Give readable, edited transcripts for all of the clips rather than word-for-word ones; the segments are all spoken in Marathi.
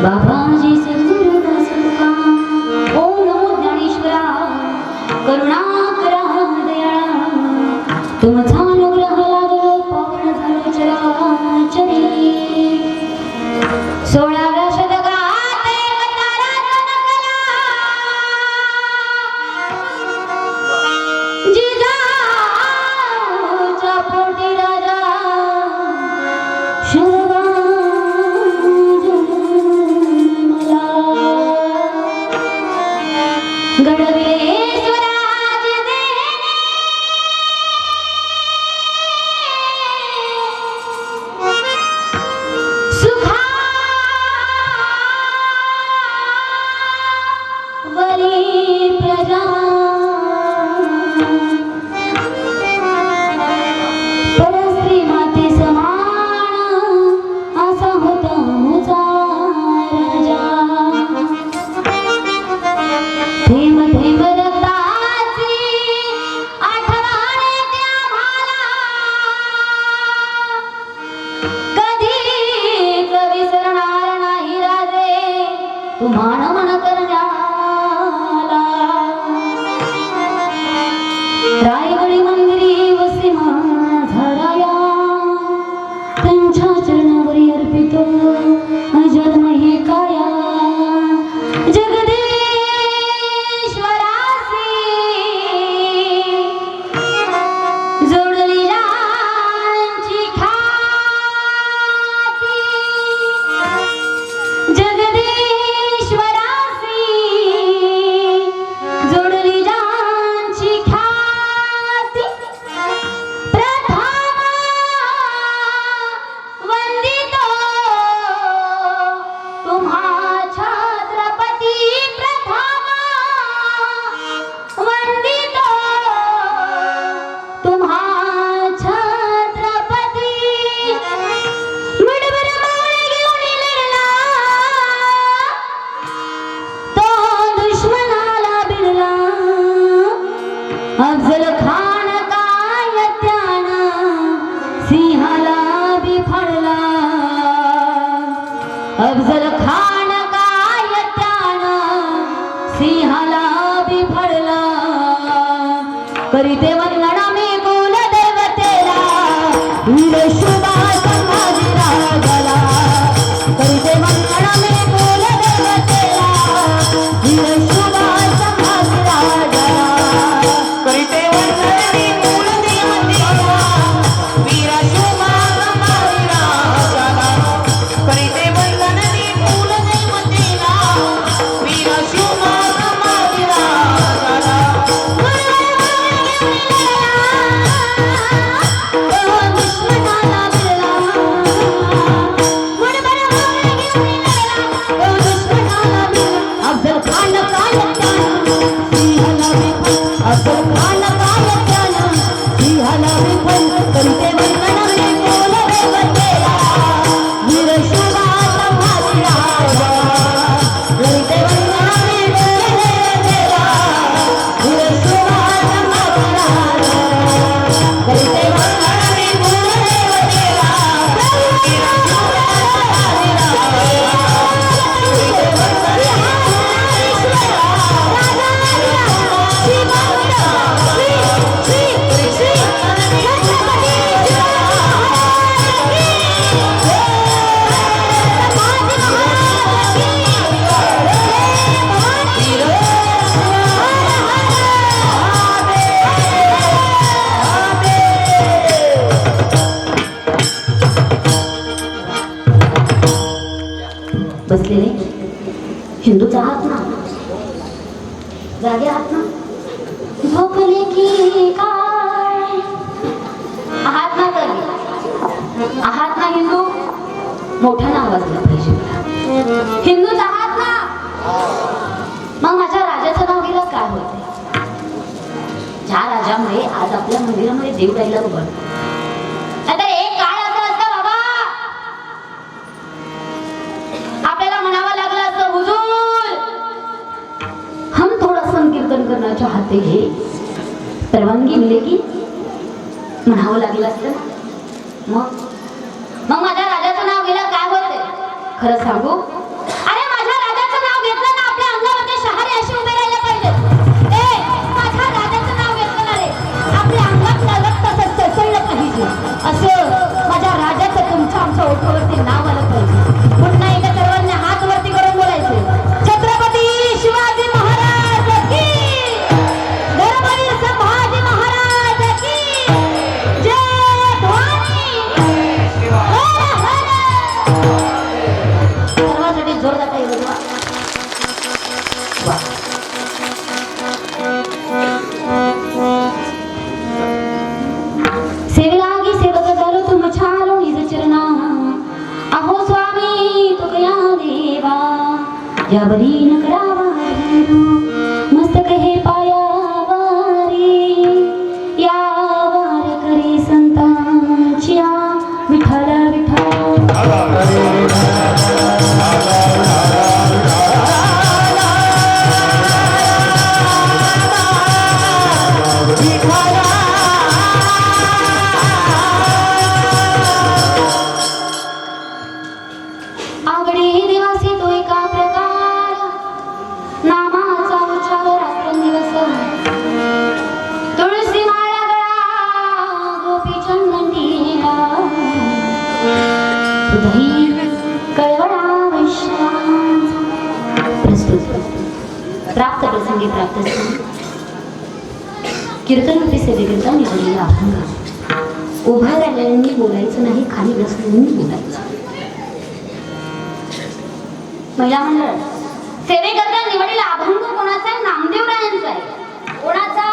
बाबाजी सद्गुरु दासोबा ओम नमो ज्ञानेश्वरा करुणा करा दयाळा तुमचा अनुग्रह लागलो पावन झालो चराचरी 16व्या शतकात एक तारा जनकला जिजाऊच्या पोटी राजा घडविले स्वराज देणे सुखावली प्रजा परस्त्री माते समान असा होता मुचा राजा थेंब थेंब रक्ताची आठवण येते आम्हाला कधीच विसरणार नाही राजे तुम्हा नमन करण्याला रायगडी मंदिरी वसी माझा राया त्यांच्या चरणावरी अर्पितो जन्म हे काया अफजल खान काय त्यानं सिंहाला बिफळला अफजल खान काय त्यानं सिंहाला बिफळला करीते वंदना मी कुल देवतेला वीर शुभा संभाजी राजाला करीते वंदना मी कुल देवतेला वीर शुभा संभाजी राजाला करीते वंदनी मूल देवतेला वीर शुभा संभाजी राजाला करीते वंदनी मूल बसलेले हिंदूचा आहात ना, जागे आहात ना, झोपले की काय आहात ना, तरी आहात ना हिंदू, मोठ्यानं आवाज दिला पाहिजे, हिंदूच आहात ना. मग माझ्या राजाचं नाव गेलं काय होते? ज्या राजामुळे आज आपल्या मंदिरामध्ये देव राहिला बघ. आता एक काळ असं असतं बाबा, आपल्याला म्हणावं लागलं असतं, हुजूर हम थोड़ा संकीर्तन करना चाहते हैं, परवानगी मिले की म्हणावं लागलं असतं. मग माझ्या राजाचं नाव गेलं काय होते? खरं सांगू, अरे माझ्या राजाचं नाव घेतलं ना, आपल्या अंगामध्ये शहारे असे उभे राहिले पाहिजे. माझ्या राजाचं नाव घेतलं ना रे, आपल्या अंगात रक्त चळचळलं पाहिजे. असं माझ्या राजाचं तुमच्या आमच्या ओठावरती नाव आलं पाहिजे. पुन्हा एकदा सर्वांनी हात वरती करून बोलायचे, छत्रपती शिवाजी महाराज की, धर्मवीर संभाजी महाराज की जय. ध्वनी हर हर. सर्वांसाठी जोरदार काही बोलवा. सेवेलागी सेवक झालो तुमच्या निज चरणा, अहो स्वामी तुकया देवा, यावरी न करावा मस्तक हे पायावारी, यावर करी संतांच्या विठ्ठल विठ्ठल. आवडी दिवसी तो एका प्रकार, नामाचा उच्चार रात्रंदिवस, तुळशी माळा गळा गोपी चंदन टिळा, हृदयी कळवळा वैष्णवांचा. प्रस्तुत प्राप्त प्रसंगी प्राप्त कीर्तन सेवेकरता निवडलेला अभंग. उभं राहिलेल्यांनी बोलायचं नाही, खाली बसलेल्यांनी बोलायचं. महिला मंडळ, सेवेकरता निवडलेला अभंग कोणाचा आहे? नामदेवरायांचा आहे. कोणाचा?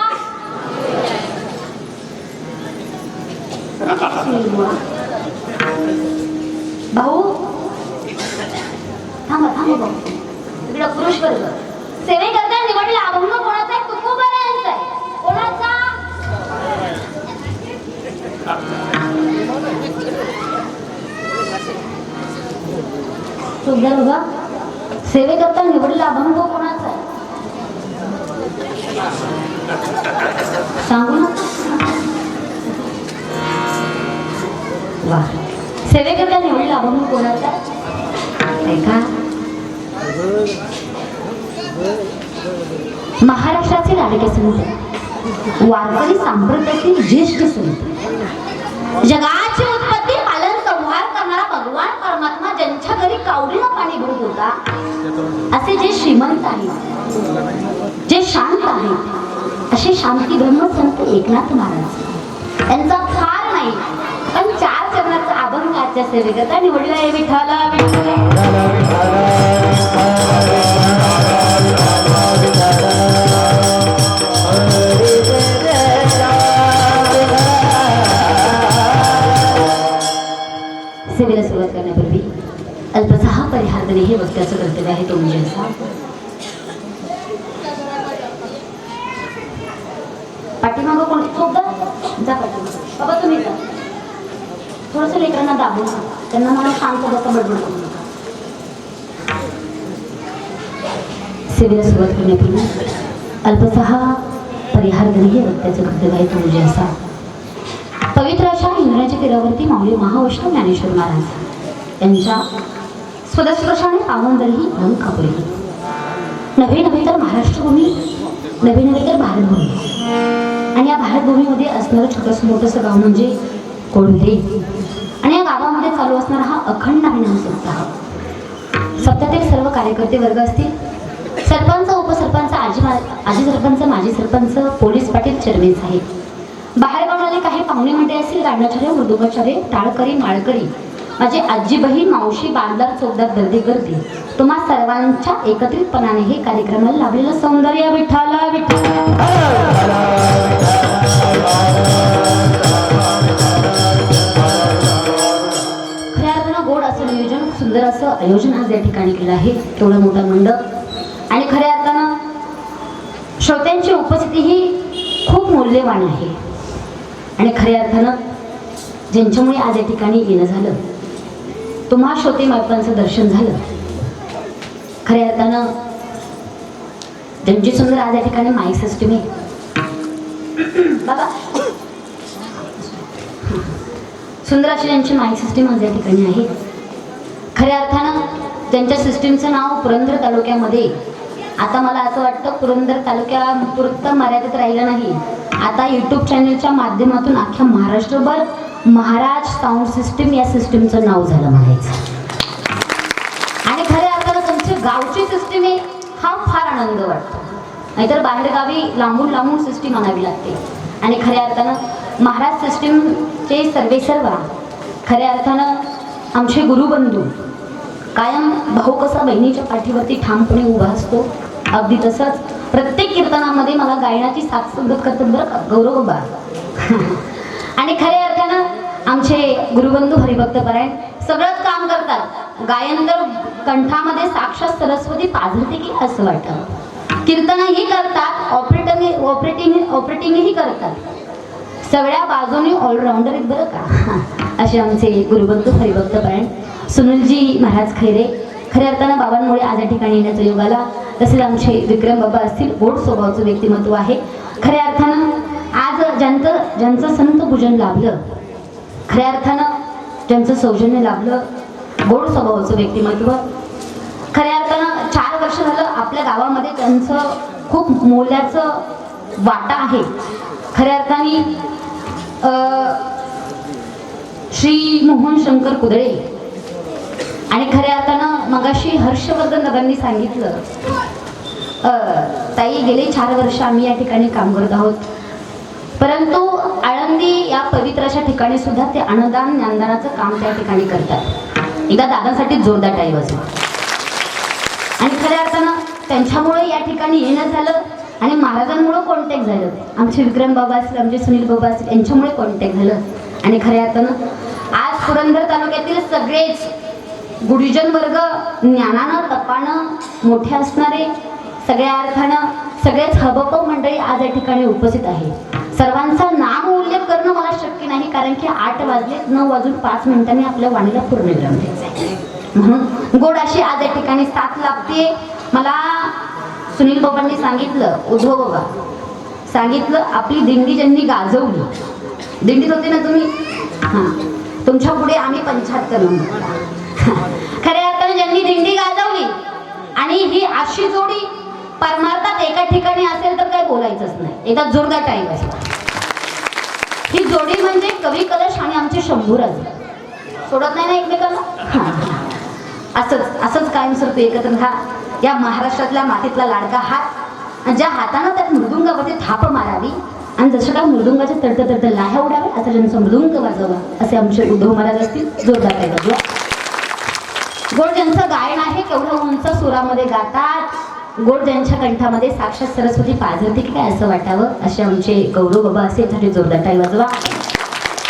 भाऊ थांबा थांबा भाऊ, इकडं पुरुष वर्ग. सेवेकरता निवडलेला अभंग कोणाचा आहे? तुकोबारायांचा आहे. कोणाचा? सुद्धा बघा, सेवेकरता निवडलेला अभंग कोणाचा आहे? सांगू ना. वा, सेवेकरता निवडलेला अभंग कोणाचा आहे का? महाराष्ट्राचे लाडके संत, वारकरी संप्रदायातील ज्येष्ठ संत, जगाची उत्पत्ती पालन संहार करणारा भगवान परमात्मा ज्यांच्या घरी कावडीला पाणी भरत होता, असे जे श्रीमंत आहेत, जे शांत आहेत, असे शांती ब्रह्म संत एकनाथ महाराज यांचा फार नाही पण 4 चरणाचा अभंग आजच्या सेवेकरता निवडला आहे. विठ्ठला सेवेला सुरुवात करण्यापूर्वी अल्पसहा परिहार देणे हे वक्त्याचं कर्तव्य आहे. तो म्हणजे असा, पाठीमागं कोणी चोपदा जा, पाठीमागं बाबा तुम्ही जा, थोडंसं लेकरांना दाबून त्यांना मला शांत बसा, बडबड करू नका. सेवेला सुरुवात करण्यापूर्वी अल्पसहा परिहार देणे हे वक्त्याचं कर्तव्य आहे. तो म्हणजे असा, पवित्र अशा इंद्राच्या तीरावरती माऊली महावैष्णव ज्ञानेश्वर महाराज यांच्या स्वदस्पर्शाने पावनदरी रंग कापली. नव्हे नव्हे तर महाराष्ट्रभूमी, नव्हे नव्हे तर भारतभूमी, आणि या भारतभूमीमध्ये असणारं छोटंसं मोठंसं गाव म्हणजे कोंढे, आणि या गावामध्ये चालू असणारा हा अखंड हरिनाम सप्ताह. सप्ताहातील सर्व कार्यकर्ते वर्ग असतील, सरपंच, उपसरपंच, आजी सरपंच, माजी सरपंच, पोलीस पाटील, चेअरमॅन साहेब, बाहेर गावून आले काही पाहुणे मंडळी असतील, गाण्याचार्य, मृदुंगाचार्य, टाळकरी, माळकरी, माझी आजी बहीण मावशी बांधदार चौदार दर्दी गर्दी तुम्हा सर्वांच्या एकत्रितपणाने हे कार्यक्रमाला लाभलेलं सौंदर्य विठ्ठला विठ्ठला गोड असं नियोजन सुंदर असं आयोजन आज या ठिकाणी केलं आहे. तेवढं मोठं मंडप आणि खऱ्या अर्थानं श्रोत्यांची उपस्थिती ही खूप मौल्यवान आहे आणि खऱ्या अर्थानं ज्यांच्यामुळे आज या ठिकाणी येणं झालं तुम्हा श्रोते मायपांचं दर्शन झालं. खऱ्या अर्थानं ज्यांची सुंदर आज या ठिकाणी माईक सिस्टम आहे बाबा सुंदर अशी ज्यांची माईक सिस्टीम आज या ठिकाणी आहे. खऱ्या अर्थानं ज्यांच्या सिस्टीमचं नाव पुरंदर तालुक्यामध्ये आता मला असं वाटतं पुरंदर तालुक्यापुरतं मर्यादित राहिलं नाही. आता यूट्यूब चॅनलच्या माध्यमातून अख्ख्या महाराष्ट्रभर महाराज साऊंड सिस्टीम या सिस्टीमचं नाव झालं म्हणायचं. आणि खऱ्या अर्थानं तुमची गावची सिस्टीम आहे हा फार आनंद वाटतो. नाहीतर बाहेरगावी लांबून लांबून सिस्टीम आणावी लागते. आणि खऱ्या अर्थानं महाराज सिस्टीमचे सर्व खऱ्या अर्थानं आमचे गुरुबंधू कायम भाऊ कसा बहिणीच्या पाठीवरती ठामपणे उभा असतो अगदी तसंच प्रत्येक कीर्तनामध्ये मला गायनाची साथ सुंदर करतात बरं का गौरव बाबा. आणि खऱ्या अर्थानं आमचे गुरुबंधू हरिभक्तपरायण सगळंच काम करतात. गायन तर कंठामध्ये साक्षात सरस्वती पाझरते की असं वाटतं. कीर्तनही करतात ऑपरेटिंगही करतात. सगळ्या बाजूने ऑलराऊंडर आहेत बरं का. असे आमचे गुरुबंधू हरिभक्तपरायण सुनीलजी महाराज खैरे खऱ्या अर्थानं बाबांमुळे आज या ठिकाणी येण्याचा योग आला. तसेच आमचे विक्रम बाबा असतील गोड स्वभावाचं व्यक्तिमत्व आहे. खऱ्या अर्थानं आज ज्यांचं संत पूजन लाभलं खऱ्या अर्थानं ज्यांचं सौजन्य लाभलं गोड स्वभावाचं व्यक्तिमत्व खऱ्या अर्थानं 4 वर्ष झालं आपल्या गावामध्ये त्यांचं खूप मोलाचं वाटा आहे. खऱ्या अर्थाने श्री मोहन शंकर कुदळे आणि खऱ्या अर्थानं मगाशी हर्षवर्धन दादांनी सांगितलं ताई गेले 4 वर्ष आम्ही या ठिकाणी काम करत आहोत. परंतु आळंदी या पवित्र अशा ठिकाणी सुद्धा ते अन्नदान ज्ञानदानाचं काम त्या ठिकाणी करतात. एकदा दादासाठी जोरदार टाळी वाजवा. आणि खऱ्या अर्थानं त्यांच्यामुळे या ठिकाणी येणं झालं आणि महाराजांमुळे कॉन्टॅक्ट झालं. आमचे विक्रम बाबा असतील आमचे सुनील बाबा असतील यांच्यामुळे कॉन्टॅक्ट झालं. आणि खऱ्या अर्थानं आज पुरंदर तालुक्यातील सगळेच गुरुजन वर्ग ज्ञानानं तपानं मोठे असणारे सगळ्या अर्थानं सगळेच हबप मंडळी आज या ठिकाणी उपस्थित आहे. सर्वांचा नाम उल्लेख करणं मला शक्य नाही कारण की 8 वाजले 9 वाजून 5 मिनिटांनी आपल्या वाणीला पूर्णविराम द्यायचा आहे. म्हणून गोड अशी आज या ठिकाणी साथ लागते. मला सुनील बाबांनी सांगितलं उद्धव बाबा सांगितलं आपली दिंडी ज्यांनी गाजवली दिंडीत होते ना तुम्ही हां तुमच्या पुढे आम्ही 75 नंबर खऱ्या अर्थाने ज्यांनी दिंडी गाजवली आणि ही अशी जोडी परमार्थात एका ठिकाणी असेल तर काय बोलायचंच नाही. एकदा जोरदार टाळी वाजवा. ही जोडी म्हणजे कवी कलश आणि आमचे शंभूराज सोडत नाही ना एकमेकांना. असंच कायमस्वरूपी एकत्र राहा. या महाराष्ट्रातल्या मातीतला लाडका हात ज्या हातानं त्यात मृदुंगावरती थाप मारावी आणि जसं काय मृदुंगाच्या तडतड लाह्या उडावे असं ज्यांचं मृदुंग वाजवा असे आमचे उद्धव महाराज असतील. जोरदार टाळी वाजवा. गोड ज्यांचं गायन आहे केवढं उंच सुरामध्ये गातात. गोड ज्यांच्या कंठामध्ये साक्षात सरस्वती पाझरते की काय असं वाटावं असे आमचे गौरव बाबा असे यासाठी जोरदार टाळी वाजवा.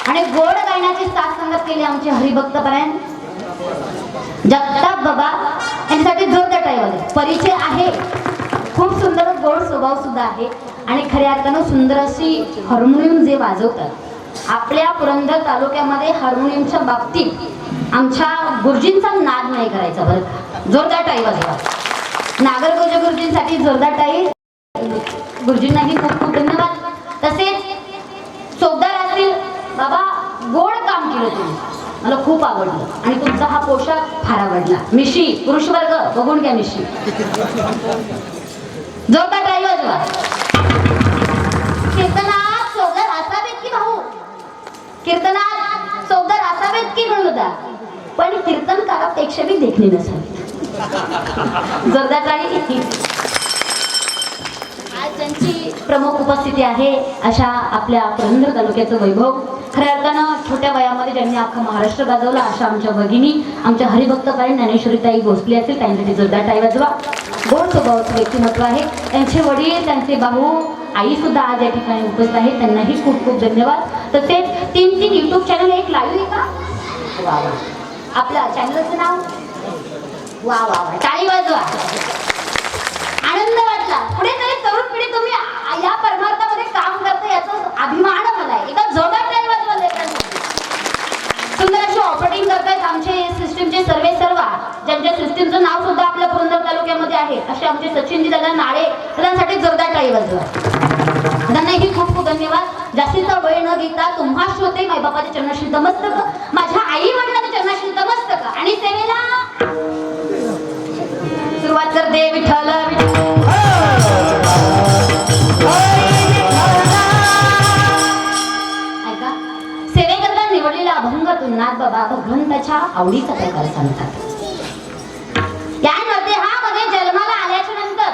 आणि गोड गायनाची साथ संगत केली आमचे हरिभक्तपरायण जगताप बाबा यांच्यासाठी जोरदार टाळी वाजवा. परिचय आहे खूप सुंदर गोड स्वभाव सुद्धा आहे आणि खऱ्या अर्थानं सुंदर अशी हार्मोनियम जे वाजवतात. आपल्या पुरंदर तालुक्यामध्ये हार्मोनियमच्या बाबतीत आमच्या गुरुजींचा नाद नाही करायचा बरं. जोरदार टाळी वाजवा. नागरगोज गुरुजींसाठी जोरदार टाळी. गुरुजींनाही खूप खूप धन्यवाद. तसेच चौदार असतील बाबा गोड काम केलं तुम्ही मला खूप आवडलं आणि तुमचा हा पोशाख फार आवडला. मिशी पुरुष वर्ग बघून घ्या मिशी. जोरदार टाळी वाजवा. कीर्तनात चौदार असावेत की भाऊ कीर्तनात चौदार असावेत की म्हणूदा पण कीर्तनकारापेक्षा बी देखणी नसावी. जोरदार टाळी. आज त्यांची प्रमुख उपस्थिती आहे अशा आपल्या पुरंदर तालुक्याचं वैभव. खऱ्या अर्थानं छोट्या वयामध्ये ज्यांनी अख्खा महाराष्ट्र गाजवला अशा आमच्या भगिनी, आमच्या हरिभक्तकालीन ज्ञानेश्वरीताई भोसले असतील, त्यांच्यासाठी जोरदार टाळी वाजवा. गोड स्वभावाचं व्यक्तिमत्व आहे. त्यांचे वडील, त्यांचे भाऊ, आई सुद्धा आज या ठिकाणी उपस्थित आहेत. त्यांनाही खूप खूप धन्यवाद. तसेच 3 यूट्यूब चॅनल, एक लाईव्ह आहे का? वा वा. आपल्या चॅनलचं नाव वा वा वा, टाळी वाजवा. आनंद वाटला. पुढे तरी तरुण पिढी तुम्ही या परमार्थामध्ये काम करता याचा अभिमान मला आहे. एका जोरदार टाळी वाजवा लेकरांसाठी. सुंदर अशी ऑपरेटिंग करतायत आमचे सिस्टीमचे सर्व ज्यांच्या सिस्टीमचं नाव सुद्धा आपल्या पुरंदर तालुक्यामध्ये आहे असे आमचे सचिनजी दादा नाळे, त्यांसाठी जोरदार टाळी वाजवा. त्यांनाही खूप खूप धन्यवाद. जास्तीचा वेळ न घेता तुम्हा श्रोते मायबापाच्या चरणाशी नमस्तक, माझ्या आई वडिलांच्या चरणाशी नमस्तक आणि सेवेला सुरुवात करते. विठ्ठल ऐका, सेवेकरता निवडलेला अभंगातून नाथ बाबा भगवंताच्या आवडीचा प्रकार सांगतात. यामध्ये जन्माला आल्याच्या नंतर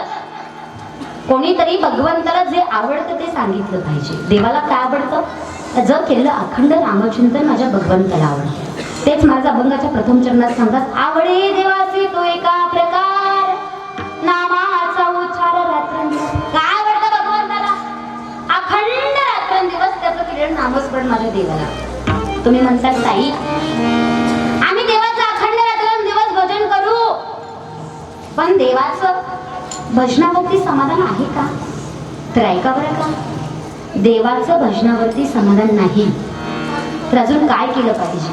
कोणीतरी भगवंताला जे आवडतं ते सांगितलं पाहिजे. देवाला काय आवडतं? जर केलेलं अखंड रामचिंतन माझ्या भगवंताला आवडतं. तेच माझ्या अभंगाच्या प्रथम चरणात सांगतात. आवडे देवाचे तो एका प्रकार, नामाचा उच्चार रात्रंदिवस. काय आवडतं भगवंताला? अखंड रात्रंदिवस त्याचं केलेलं नामस्मरण माझ्या देवाला. तुम्ही म्हणतात ताई आम्ही देवाचं अखंड रात्रंदिवस भजन करू, पण देवाचं भजनावरती समाधान आहे का? तर ऐका बरं का, देवाचं भजनावरती समाधान नाही तर अजून काय केलं पाहिजे?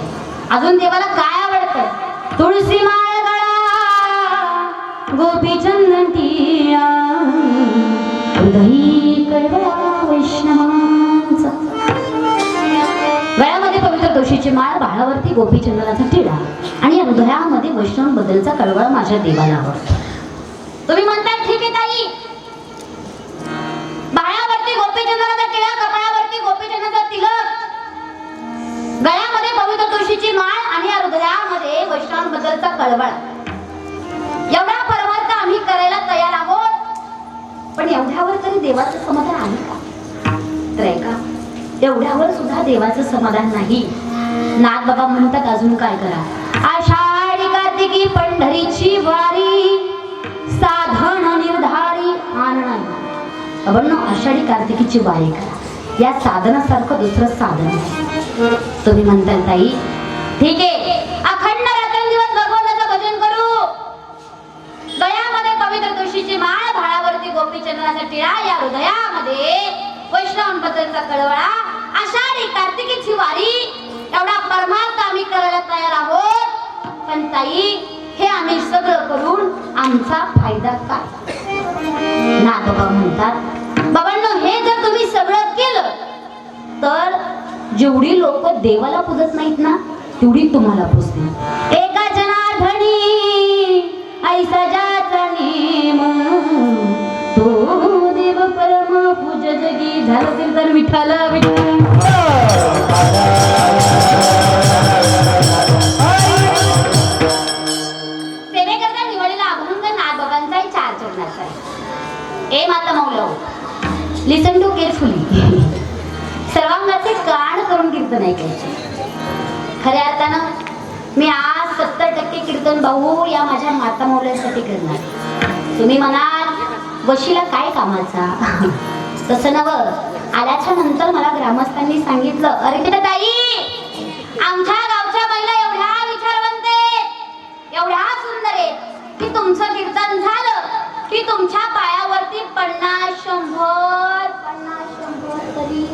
अजून देवाला काय आवडतं? तुळशी माळ गळा, गोपी चंदन टिया, हृदयी कळवळा वैष्णवांचा. गळ्यामध्ये पवित्र तुळशीची माळ, भाळावरती गोपी चंदनाचा टिळा आणि हृदयामध्ये वैष्णवांबद्दलचा कळवळा माझ्या देवाला आवडतो. तुम्ही म्हणताय ठीक आहे ताई, भाळावरती गोपीचंदनाचा टिळा, कपाळावरती गोपीचंदनाचा तिलक, गळ्यामध्ये पवित्र तुळशीची माळ आणि हृदयामध्ये वैष्णवांबद्दलचा कळवळा, एवढा परमार्थ आम्ही करायला तयार आहोत. पण एवढ्यावर तरी देवाचं समाधान आहे का? तर ऐका, एवढ्यावर सुद्धा देवाचं समाधान नाही. नाथ बाबा म्हणतात अजून काय करा. आषाढी कार्तिकी पंढरीची वारी, साधन निर्धारी आनंद. आपण आषाढी कार्तिकीची वारी करा. या साधनासारखं दुसरं साधन नाही. तुम्ही म्हणताल ताई ठीक आहे, अखंड रात्रंदिवस भगवंताचं भजन करू, गळ्यामध्ये पवित्र तुळशीची माळ, भाळावरती गोपीचंदनाचा टिळा, या हृदयामध्ये वैष्णवांबद्दलचा कळवळा, आषाढी कार्तिकीची वारी, एवढा परमार्थ आम्ही करायला तयार आहोत. पण ताई हे आम्ही सगळं करून आमचा फायदा काय? नाथबाबा म्हणतात बाबांनो, हे जर तुम्ही सगळं केलं तर जेवढी लोक देवाला पूजत नाहीत ना तेवढी तुम्हाला पूजतील. एका जनार्दनी ऐसा जाचा नेम, तो देव परम पूज जगी. झालं असेल तर विठ्ठल विठ्ठल. ए माता मौलव, लिसन टू केअरफुली. सर्वांगाचे कान करून कीर्तन ऐकायचे. खऱ्या अर्थानं मी आज 70% कीर्तन भाऊ या माझ्या माता मौलांसाठी करणार. तुम्ही म्हणाल वशीला काय कामाचा? तसं नवं. आल्याच्या नंतर मला ग्रामस्थांनी सांगितलं, अरे तिथं ताई आमच्या गावच्या महिला एवढ्या विचारवंत आहेत, एवढ्या सुंदर आहेत की तुमचं कीर्तन झालं की तुमच्या पायावरती 50-100 तरी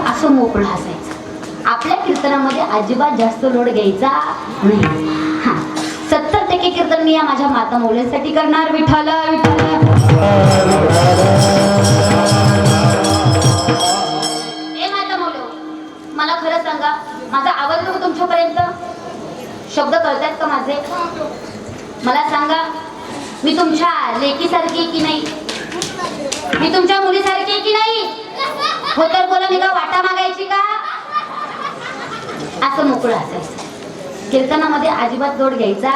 असं मोकळं हसायचं. आपल्या कीर्तनामध्ये अजिबात जास्त लोड घ्यायचा नाही. 70% कीर्तन मी या माझ्या माता मौलींसाठी करणार. विठ्ठल विठ्ठल. ए माता मौली, मला खरं सांगा, माझा आवाज नको तुमच्यापर्यंत? शब्द कळतायत का माझे? मला सांगा, मी तुमच्या लेकीसारखी की नाही? मी तुमच्या मुलीसारखी की नाही? हो तर बोला, मी का वाटा मागायची का? असं मोकळं असायचं. कीर्तनामध्ये अजिबात लोड घ्यायचा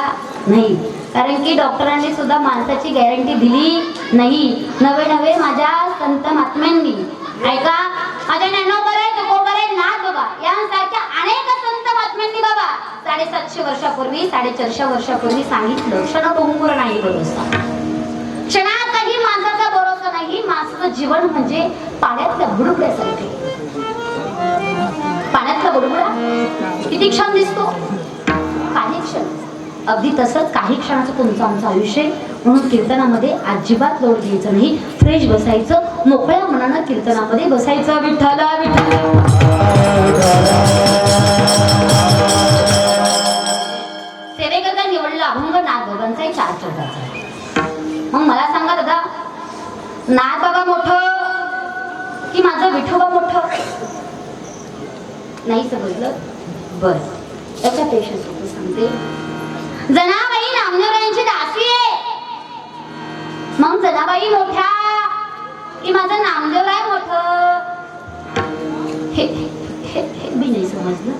नाही. कारण की डॉक्टरांनी सुद्धा माणसाची गॅरंटी दिली नाही. नवे नवे माझ्या संत महात्म्यांनी ऐका, माझ्या ज्ञानोबा आहे, तुकोबा आहे, नाथ बाबा यांसारख्या अनेक संत महात्म्यांनी बाबा 750 वर्षापूर्वी 450 वर्षापूर्वी सांगितलं, क्षणभंगुर नाही भरोसा. क्षणाचाही माणसाचा भरोसा नाही. माणसाचं जीवन म्हणजे पाण्यातल्या बुडबुड्यासारखे. पाण्यातला बुडबुडा किती क्षण दिसतो, काही क्षण. अगदी तसंच काही क्षणाचं तुमचं आमचं आयुष्य. म्हणून कीर्तनामध्ये अजिबात लोड घ्यायचं नाही. फ्रेश बसायचं, मोकळ्या मनानं कीर्तनामध्ये बसायचं. विठ्ठला विठ्ठला. सेवेकरता निवडला अभंग नाथबाबांचा 4 चौकाचा. मग मला सांगा दादा, नाथबाबा मोठं की माझं विठोबा मोठं? नाही समजलं? बर, त्याच्यापेक्षा सोपं सांगते. जनाबाई नामदेवरायांची दासी आहे. मग जनाबाई मोठ्या की माझं नामदेवराय मोठं? हे बी नाही समजलं?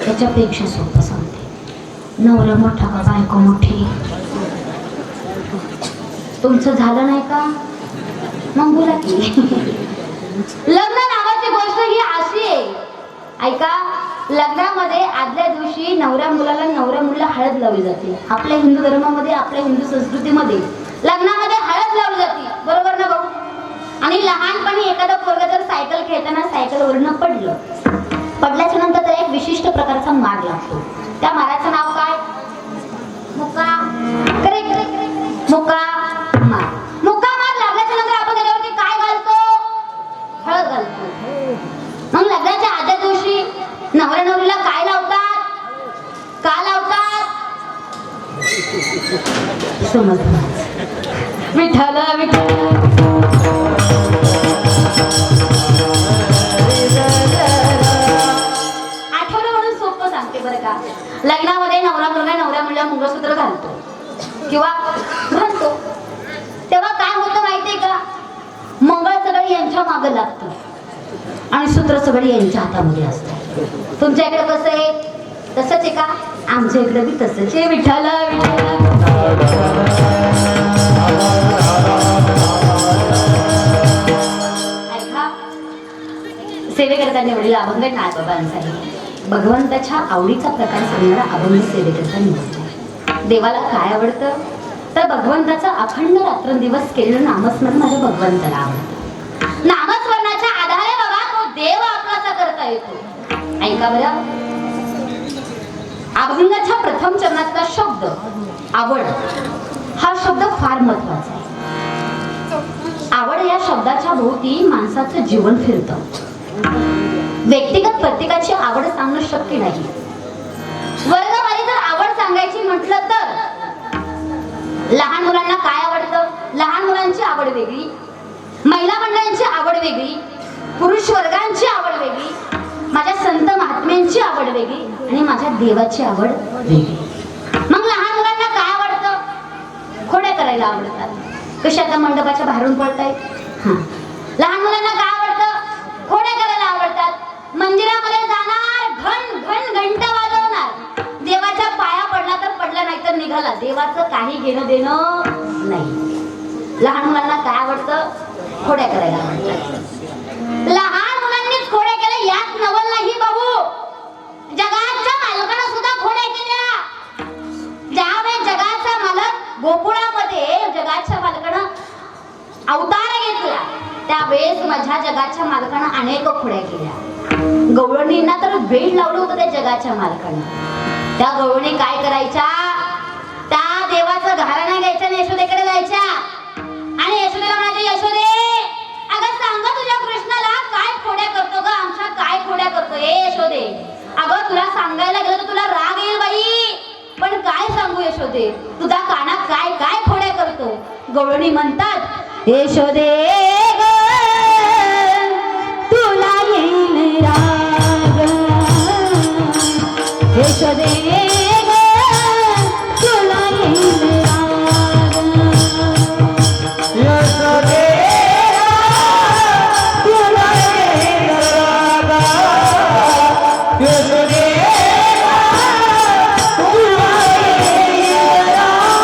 त्याच्यापेक्षा सोपं सांगते. नवरा मोठा का बायको मोठी? तुमचं झालं नाही का? मग बोला की. लग्न नावाची गोष्ट ही अशी आहे, ऐका. लग्नामध्ये आदल्या दिवशी नवऱ्या मुलाला हळद लावली जाते. आपल्या हिंदू धर्मामध्ये, आपल्या हिंदू संस्कृतीमध्ये लग्नामध्ये हळद लावली जाते, बरोबर ना भाऊ? आणि लहानपणी एखादा पोरगा जर सायकल खेळताना सायकलवरनं पडल्याच्या नंतर त्याला एक विशिष्ट प्रकारचा मार लागतो. त्या माराचं नाव काय? मुका. करेक्ट, मुका मार. मुका मार लागल्याच्या नंतर आपण त्याच्यावरती काय घालतो? हळद घालतो. मग लग्नाच्या आदल्या दिवशी नवऱ्या नवरीला काय लावतात? का लावतात? समजलं? विठ्ठल विठ्ठल. आठवलं म्हणून सोपं सांगते बरं का. लग्नामध्ये नवरा मुलगा मंगळसूत्र घालतो किंवा घालतो, तेव्हा काय होतं माहितीये का? मंगळ सगळं यांच्या मागं लागतं आणि सूत्र सगळं यांच्या हातामध्ये असतं. तुमच्या इकडे कसं आहे? तसंच आहे का? आमच्या इकडे बी तसंच आहे. विठ्ठल ऐका, सेवेकरता निवडलेला अभंग नाथबाबांचा आहे. भगवंताच्या आवडीचा प्रकार सांगणारा अभंग सेवेकरता निवडला. देवाला काय आवडतं? तर भगवंताचा अखंड रात्रंदिवस केलेलं नामस्मरण माझ्या भगवंताला आवडतं. नामस्मरणाच्या आधारे बाबा तो देव आपलासा करता येतो. ऐका बरं, अभंगाच्या प्रथम चरणातला शब्द आवड हा शब्द फार महत्वाचा आहे. आवड या शब्दाच्या भोवती माणसाचं जीवन फिरतं. व्यक्तिगत प्रत्येकाची आवड सांगणं शक्य नाही. वर्गवारी जर आवड सांगायची म्हटलं तर लहान मुलांना काय आवडतं? लहान मुलांची आवड वेगळी, महिला मंडळांची आवड वेगळी, पुरुष वर्गांची आवड वेगळी, माझ्या संत महात्म्यांची आवड वेगळी आणि माझ्या देवाची आवड वेगळी. मग लहान मुलांना काय आवडतं? खोड्या करायला आवडतात. कशा आता मंडपाच्या बाहेरून पडतायत? लहान मुलांना काय आवडतं? खोड्या करायला आवडतात. मंदिरामध्ये जाणार, घन घन घंटा वाजवणार. देवाच्या पाया पडला तर पडला, नाही तर निघाला. देवाचं काही घेणं देणं नाही. लहान मुलांना काय आवडतं? खोड्या करायला आवडतात. लहान मुलांनीच खोड्या केल्या यात नवल नाही भाऊ. जगाच्या मालकानं सुद्धा खोड्या केल्या. ज्यावेळेस जगाचा मालक गोकुळामध्ये जगाच्या मालकानं अवतार घेतला, त्यावेळेस माझ्या जगाच्या मालकानं अनेक खोड्या केल्या. गवळणींना तर वेळ लावलं होतं त्या जगाच्या मालकानं. त्या गवळणी काय करायच्या? त्या देवाचं घराणं घ्यायचं आणि यशोदेकडे जायच्या आणि यशोदेला म्हणायच्या, यशोदे अगं सांग तुझ्या कृष्णाला काय खोड्या करतो ग, आमच्या काय खोड्या करतो? ए यशोदे, अगं तुला सांगायला गेलं तर तुला राग येईल बाई, पण काय सांगू यशोदे, तुझा कानात काय काय खोड्या करतो? गवळणी म्हणतात, यशोदे ग तुला येईल राग, यशोदे ग तुला येईल राग, यशोदे तुला येईल राग, यशोदे तुला येईल राग.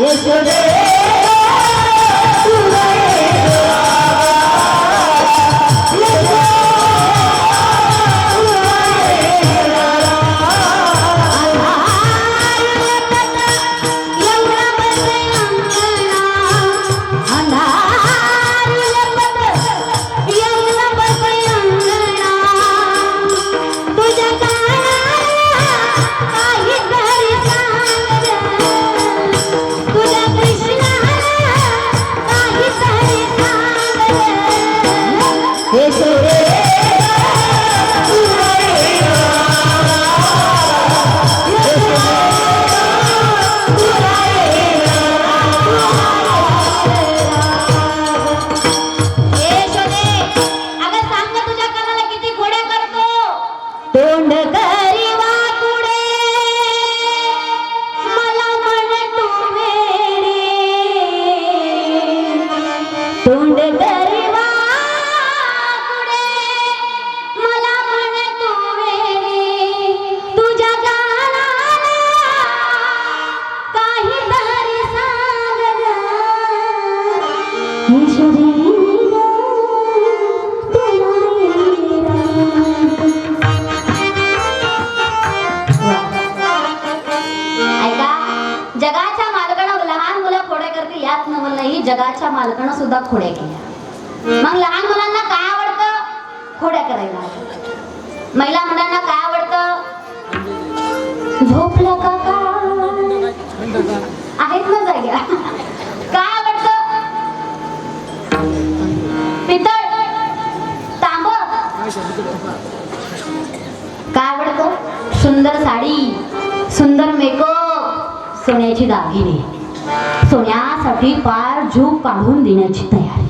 यशोदे जगाच्या मालकानं सुद्धा खोड्या केल्या. मग लहान मुलांना काय आवडतं? खोड्या करायला. महिला मुलांना काय आवडतं? झोपलं का आहेत ना जाग्या. काय आवडतं? पितळ, तांब. काय आवडतं? सुंदर साडी, सुंदर मेकअप, सोन्याची दागिने, सोन्यासाठी पार जीव काढून देण्याची तयारी.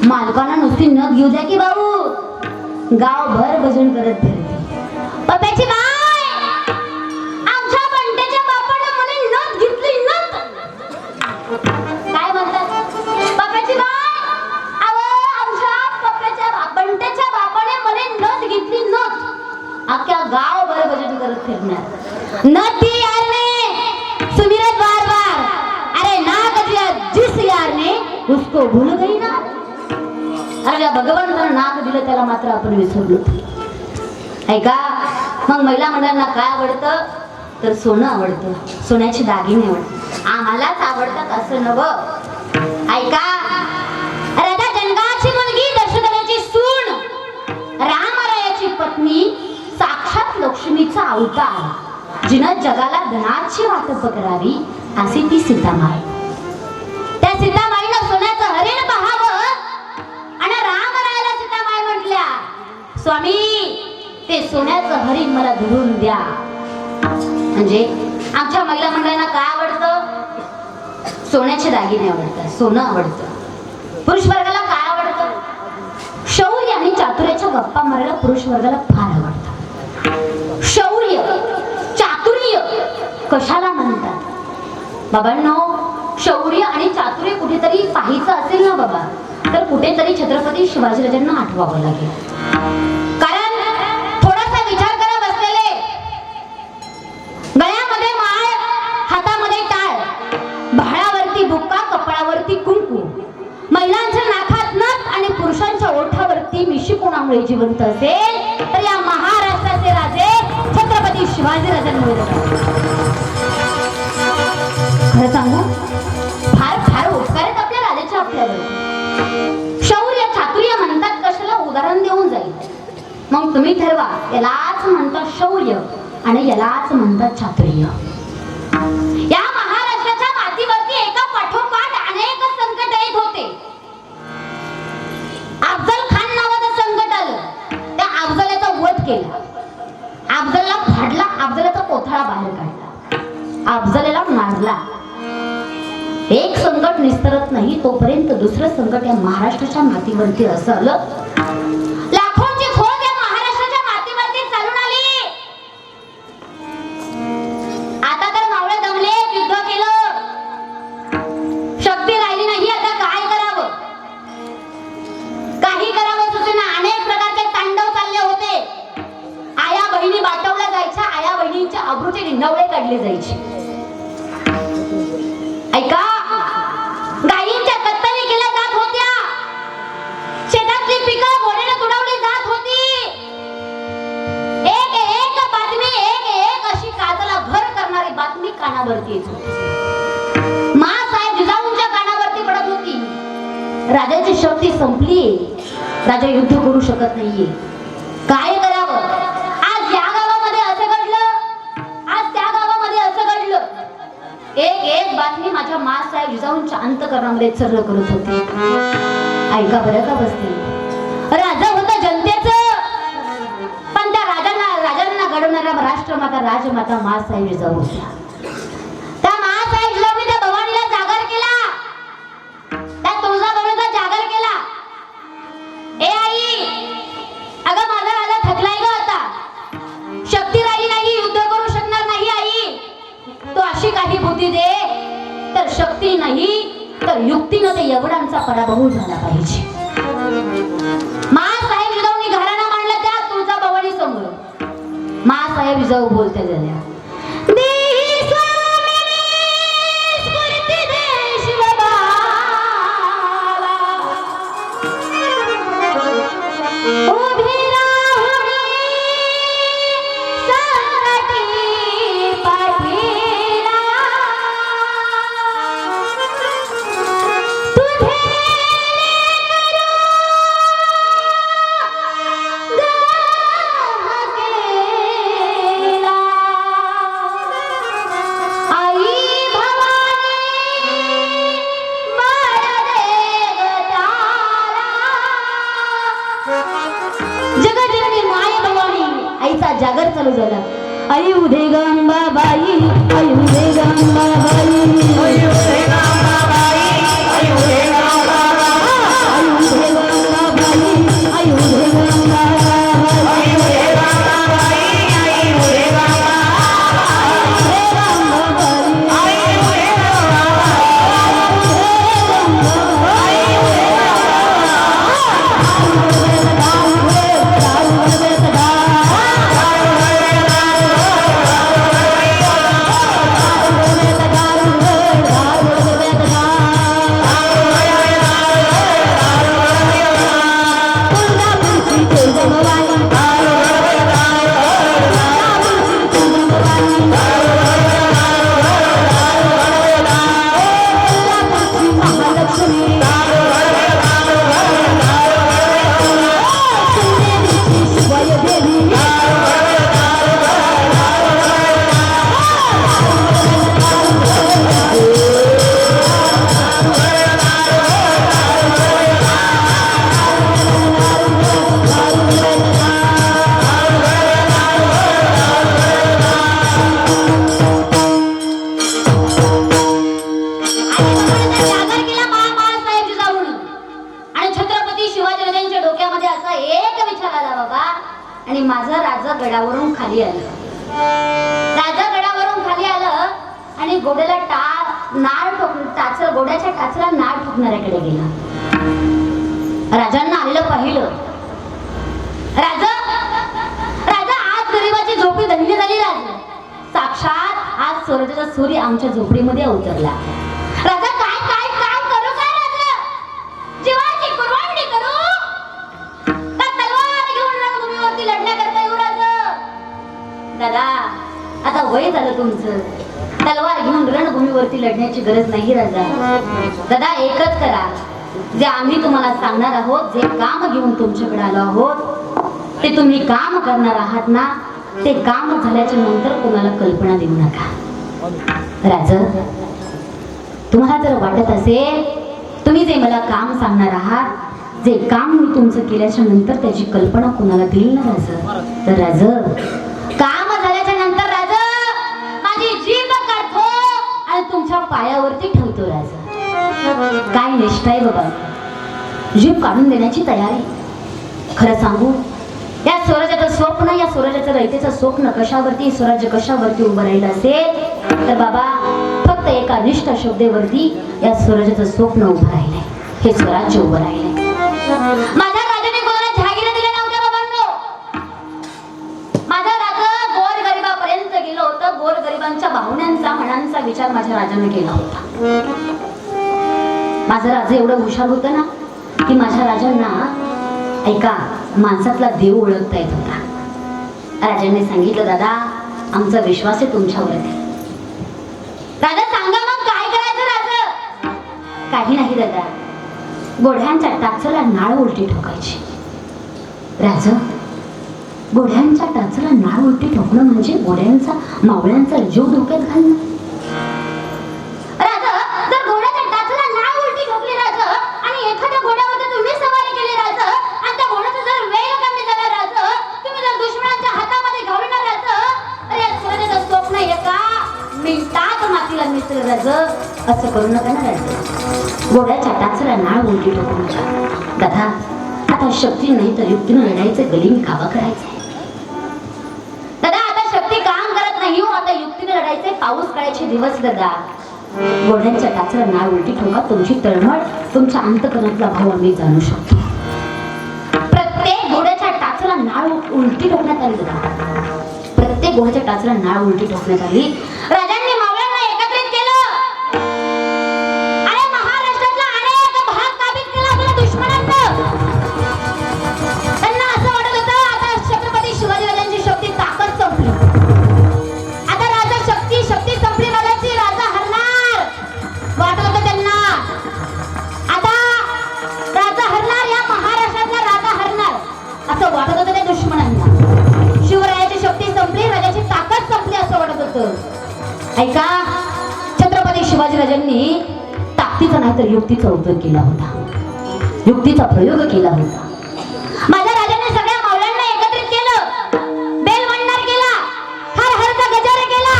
मालकांना नुसती नथ घेऊ द्या की भाऊ, गावभर भजन करत फिरते. पप्याची बाय, आमच्या बंट्याच्या बापाने मला नथ घेतली. नथ काय म्हणतात? पप्याची बाय, अहो आमच्या बंट्याच्या बापाने मला नथ घेतली. नथ अख्ख्या गावभर भजन करत फिरणार. नथ दी यार ने सुमिरत बार बार, अरे नाक दिया जिस यार ने उसको भूल गई ना. अरे भगवंतानं नाक दिलं त्याला मात्र आपण विसरलो. ऐका, मग महिला मंडळांना काय आवडतं? तर सोनं आवडतं, सोन्याची दागिने आवडतं. आम्हालाच आवडतात असं नवं. ऐका, राजा जनकाची मुलगी दशरथाची सून, रामरायाची पत्नी, साक्षात लक्ष्मीचा अवतार, जिनं जगाला धनाची वाटप करावी अशी ती सीतामाई. त्या सीतामाईनं सोन्याचं हरिण पाहावं आणि रामरायाला सीतामाई म्हटल्या, स्वामी ते सोन्याचं हरिण मला धरून द्या. म्हणजे आमच्या महिला मंडळांना काय आवडतं? सोन्याचे दागिने आवडतात, सोनं आवडतं. पुरुष वर्गाला काय आवडतं? शौर्य आणि चातुर्याच्या गप्पा मारायला पुरुष वर्गाला फार आवडतं. शौर्य, चातुर्य कशाला म्हणतात? बाबांनो, शौर्य आणि चातुर्य कुठेतरी पाहायचं असेल ना बाबा, तर कुठेतरी छत्रपती शिवाजीराजांना आठवावं लागेल. कारण थोडासा विचार करा बसलेले, गळ्यामध्ये माळ, हातामध्ये टाळ, भाळावरती बुक्का, कपाळावरती कुंकू, महिलांच्या नाकात नथ आणि पुरुषांच्या ओठावरती मिशी कोणामुळे जिवंत असेल तर या महाराष्ट्राचे राजे छत्रपती शिवाजीराजांमुळे. खरं सांगू, फार फार उपकार आहेत आपल्या राजाच्या आपल्यावर. शौर्य चातुर्य म्हणतात कशाला? उदाहरण देऊन जाईल. मग तुम्ही ठरवा, यालाच म्हणतात शौर्य आणि यालाच म्हणतात चातुर्य. या महाराष्ट्राच्या मातीवरती एका पाठोपाठ अनेक संकट येत होते. अफजल खान नावाचं संकट आलं. त्या अफजलाचा वध केला, अफजलला फाडला, अफजलाचा कोथळा बाहेर काढला, अफजलाला मारला. एक संकट निस्तरत नाही तोपर्यंत दुसरं संकट या महाराष्ट्राच्या मातीवरती असं आलं. लाखोंची फौज या महाराष्ट्राच्या मातीवरती चालून आली. आता तर मावळे दमले, युद्ध केलं, शक्ती राहिली नाही. आता काय करावं? काही करावं सुचेना. अनेक प्रकारचे तांडव चालले होते. आया बहिणी बाटवल्या जायच्या, आया बहिणींच्या अब्रूचे निंदवळे काढले जायचे. राजाची शक्ती संपली, राजा युद्ध करू शकत नाहीये. काय करावं? आज या गावामध्ये असं घडलं, आज त्या गावामध्ये असं घडलं. एक एक बातमी माझ्या मासाहेब जिजाऊंच्या अंतःकरणामध्ये चर्र करत होती. ऐका बरं का बसते. राजा होता जनतेचं, पण त्या राजांना घडवणाऱ्या राष्ट्रमाता राजमाता मासाहेब जिजाऊ होत्या. त्या मासाहेब जिजाऊंनी त्या भवानीला जागर केला, त्या तुळजाभवानीचा जागर केला. ए आई, अगं माझा राजा थकलाय ग आता, शक्ती राहिली नाही, युद्ध करू शकणार नाही आई. तो अशी काही बुद्धी दे तर शक्ती नाही तर युक्तीनं ते एवढांचा पराभव झाला पाहिजे. मासाहेब जिजाऊंनी घराणा मांडला त्या तुळजाभवानी समोर. मासाहेब जिजाऊ बोलते झाल्या, जागर चालू झाला. आई उदे गंगाबाई, आई उदे गंगाबाई, आई उदे गंगाबाई, आई उदे गंगाबाई, आई उदे गंगाबाई, आई उदे गंगाबाई, आई उदे गंगाबाई, आई उदे आणि माझं राजा गडावरून खाली आलं. राजा गडावरून खाली आलं आणि घोड्याला घोड्याच्या टाचला नाळ ठोकणाऱ्याकडे गेला. राजांना आलेलं पाहिलं. राजा आज गरिबाची झोपडी धन्य झाली. राजा साक्षात आज सूर्याचा सूर्य आमच्या झोपडीमध्ये अवतरला. राजा काय काय काय करू? काय राजा जीवाची कुर्बानी करू का तलवार घेऊन रणभूमीवरती लढण्याकरता येऊ? राजा दादा आता वय झालं तुमचं, तलवार घेऊन रणभूमीवरती लढण्याची गरज नाही. राजा दादा एकच करा, जे आम्ही तुम्हाला सांगणार आहोत, जे काम घेऊन तुमच्याकडे आलो आहोत ते तुम्ही काम करणार आहात ना, ते काम झाल्याच्या नंतर कोणाला कल्पना देऊ नका. राजा तुम्हाला जर वाटत असेल तुम्ही जे मला काम सांगणार आहात, जे काम मी तुमचं केल्याच्या नंतर त्याची कल्पना कोणाला देईल ना राजा, तर राजा काम झाल्याच्या नंतर राजा माझी जीभ काढतो आणि तुमच्या पायावरती ठेवतो. राजा काय निष्ठा आहे बाबा, जीभ काढून देण्याची तयारी. खरं सांगू, या स्वराज्याचं स्वप्न, या स्वराज्याचं रयतेचं स्वप्न कशावरती, स्वराज्य कशावरती उभं राहिलं असेल तर बाबा फक्त एका निष्ठ शब्देवरती या स्वराज्याचं स्वप्न उभं राहिलंय, हे स्वराज्य उभं राहिलंय. माझ्या राजाने कोणाला जहागिरा दिल्या नव्हत्या बाबांनो. माझा राजा गोरगरिबापर्यंत गेलं होतं. गोरगरिबांच्या भावनांचा, मनांचा विचार माझ्या राजाने केला होता. माझा राजा एवढं हुशार होतं ना की माझ्या राजांना ऐका माणसातला देव ओळखता येत होता. राजांनी सांगितलं, दादा आमचा विश्वास आहे तुमच्यावरती. राजा सांगा मग काय करायचं? राजा काही नाही दादा, घोड्यांच्या टाचला नाळ उलटी ठोकायची. राजा, घोड्यांच्या टाचला नाळ उलटी ठोकणं म्हणजे घोड्यांचा मावळ्यांचा जीव धोक्यात घालणं. राजा, जर घोड्याच्या टाचला नाळ उलटी ठोकली राजा आणि एखाद्या घोड्यामध्ये तुम्ही सवारी केली राजा आणि त्या घोड्याचा जर वेग कमी झाला राजा, तुम्ही जर दुश्मनाच्या हातामध्ये घालणार राजा, अरे सूर्याचं स्वप्न एका मिनिटात मातीला मिसळलं राजा. असं करू नका ना राजा. घोड्याच्या टाचला नाळ उलटी ठोकू नका. दादा, आता शक्ती नाही तर युक्तीनं लढायचं, गलिमी काबा करायचंय. दादा, आता शक्ती काम करत नाही हो, आता युक्तीने लढायचे, पाऊस काळाचे दिवस. दादा, घोड्यांच्या टाचला नाळ उलटी ठोका. तुमची तळमळ, तुमच्या अंतकरणातला भाव आम्ही जाणू शकतो. प्रत्येक घोड्याच्या टाचला नाळ उलटी ठोकण्यात आली. दादा, प्रत्येक घोड्याच्या टाचला नाळ उलटी ठोकण्यात आली. राजांनी मावळ्यांना एकत्रित केलं आणि महाराष्ट्रातला अनेक भाग काबीज केला आपल्या दुश्मनांना. त्यांना असं वाटत होतं आता छत्रपती शिवाजीराजांची शक्ती, ताकद संपली. आता राजा शक्ती संपली राजाची, राजा हरणार वाटत होतं त्यांना. आता राजा हरणार, या महाराष्ट्रातला राजा हरणार असं वाटत होतं त्या दुश्मनांना. शिवरायाची शक्ती संपली, राजाची ताकद संपली असं वाटत होतं. ऐका, छत्रपती शिवाजीराजांनी ताकदीचा नाही तर युक्तीचा उपयोग केला होता, युक्तीचा प्रयोग केला होता. माझ्या राजाने सगळ्या मावळ्यांना एकत्रित केलं, बेल मंडार केला, हर हरचा गजर केला.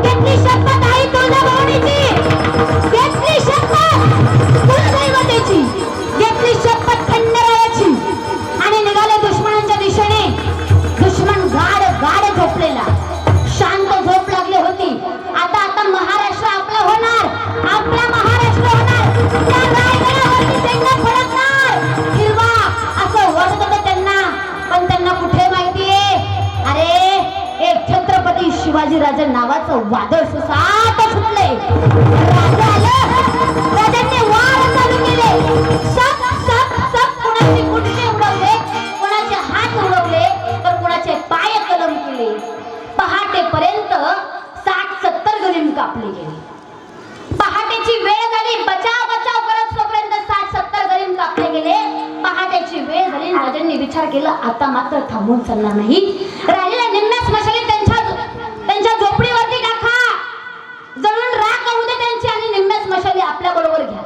घेतली शपथ आई तुळजाभवानीची, घेतली शपथ कुलदैवतेची, घेतली शपथ खंडरायाची आणि निघाले दुश्मनांच्या दिशेने. दुश्मन गाड गाड झोपलेला, शांत झोप लागली होती. आता महाराष्ट्र आपला होणार, आपला महाराष्ट्र होणार, त्या रायगडावरती सैन्य फडकणार हिरवा असं वाटत होतं त्यांना. पण त्यांना कुठे माहितीये, अरे एक छत्रपती शिवाजीराजे नावाचं वादळ सुसाट सुटले. राजा आलं, राजांनी वार चालू केले. सब सब सब कुणाचे गुडघे उडवले, कुणाचे हात उडवले, तर कुणाचे पाय कलम केले. पहाटेपर्यंत 60-70 गलीम कापले गेले. पहाटेची वेळ झाली, बचाव बचाव करत तोपर्यंत 60-70 गलीम कापले गेले. पहाटेची वेळ झाली, राजांनी विचार केला आता मात्र थांबून चालणार नाही. राजाला निम्म्या स्मशानी त्यांच्या झोपडीवरती टाका, जळून राख होऊ दे त्यांची, आणि निम्म्या स्मशानी आपल्या बरोबर घ्या.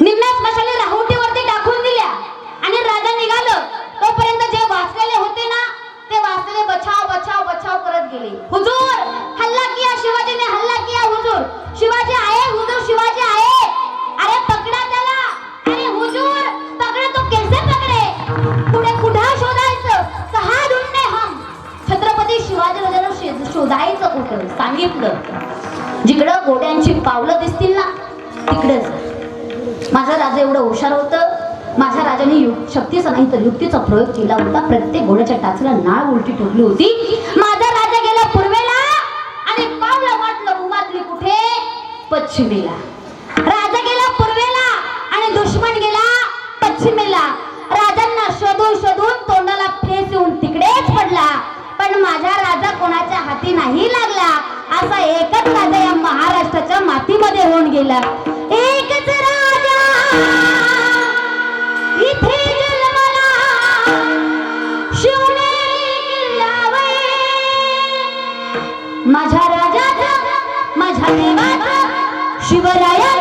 निम्म्या स्मशानी राहुटीवरती टाकून दिल्या आणि राजा निघालं. तोपर्यंत जे वाचलेले होते ना, ते वाचलेले बचाव बचाव बचाव करत गेले. हुजूर, हल्ला किया, शिवाजीने हल्ला किया. हुजूर, शिवाजी आए, हुजूर शिवाजी आए. अरे पकडा त्याला. अरे हुजूर, पकडे तो कैसे पकडे, पुढे कुठं शोधायचं, कहा ढूंढणे हम. छत्रपती शिवाजीराजांना शोधायचं कुठं सांगितलं. जिकडं घोड्यांची पावलं दिसतील ना तिकडेच. माझा राजा एवढं हुशार होतं, माझ्या राजाने शक्तीचा नाही तर युक्तीचा प्रयोग केला होता. प्रत्येक घोड्याच्या टाचला नाळ उलटी ठोकली होती. माझा राजा गेला पूर्वेला आणि पावलं वाटलं उमातली कुठे, पश्चिमेला. राजा गेला पूर्वेला आणि दुश्मन गेला पश्चिमेला. राजांना शोधून शोधून तोंडाला फेस येऊन तिकडेच पडला. पण माझा राजा कोणाच्या हाती नाही लागला. असा एकच राजा या महाराष्ट्राच्या मातीमध्ये होऊन गेला. एकच राजा इथे जन्मला, शिवनेरी किल्ल्यावर. माझ्या राजाचं, माझ्या देवाचं, शिवरायाचं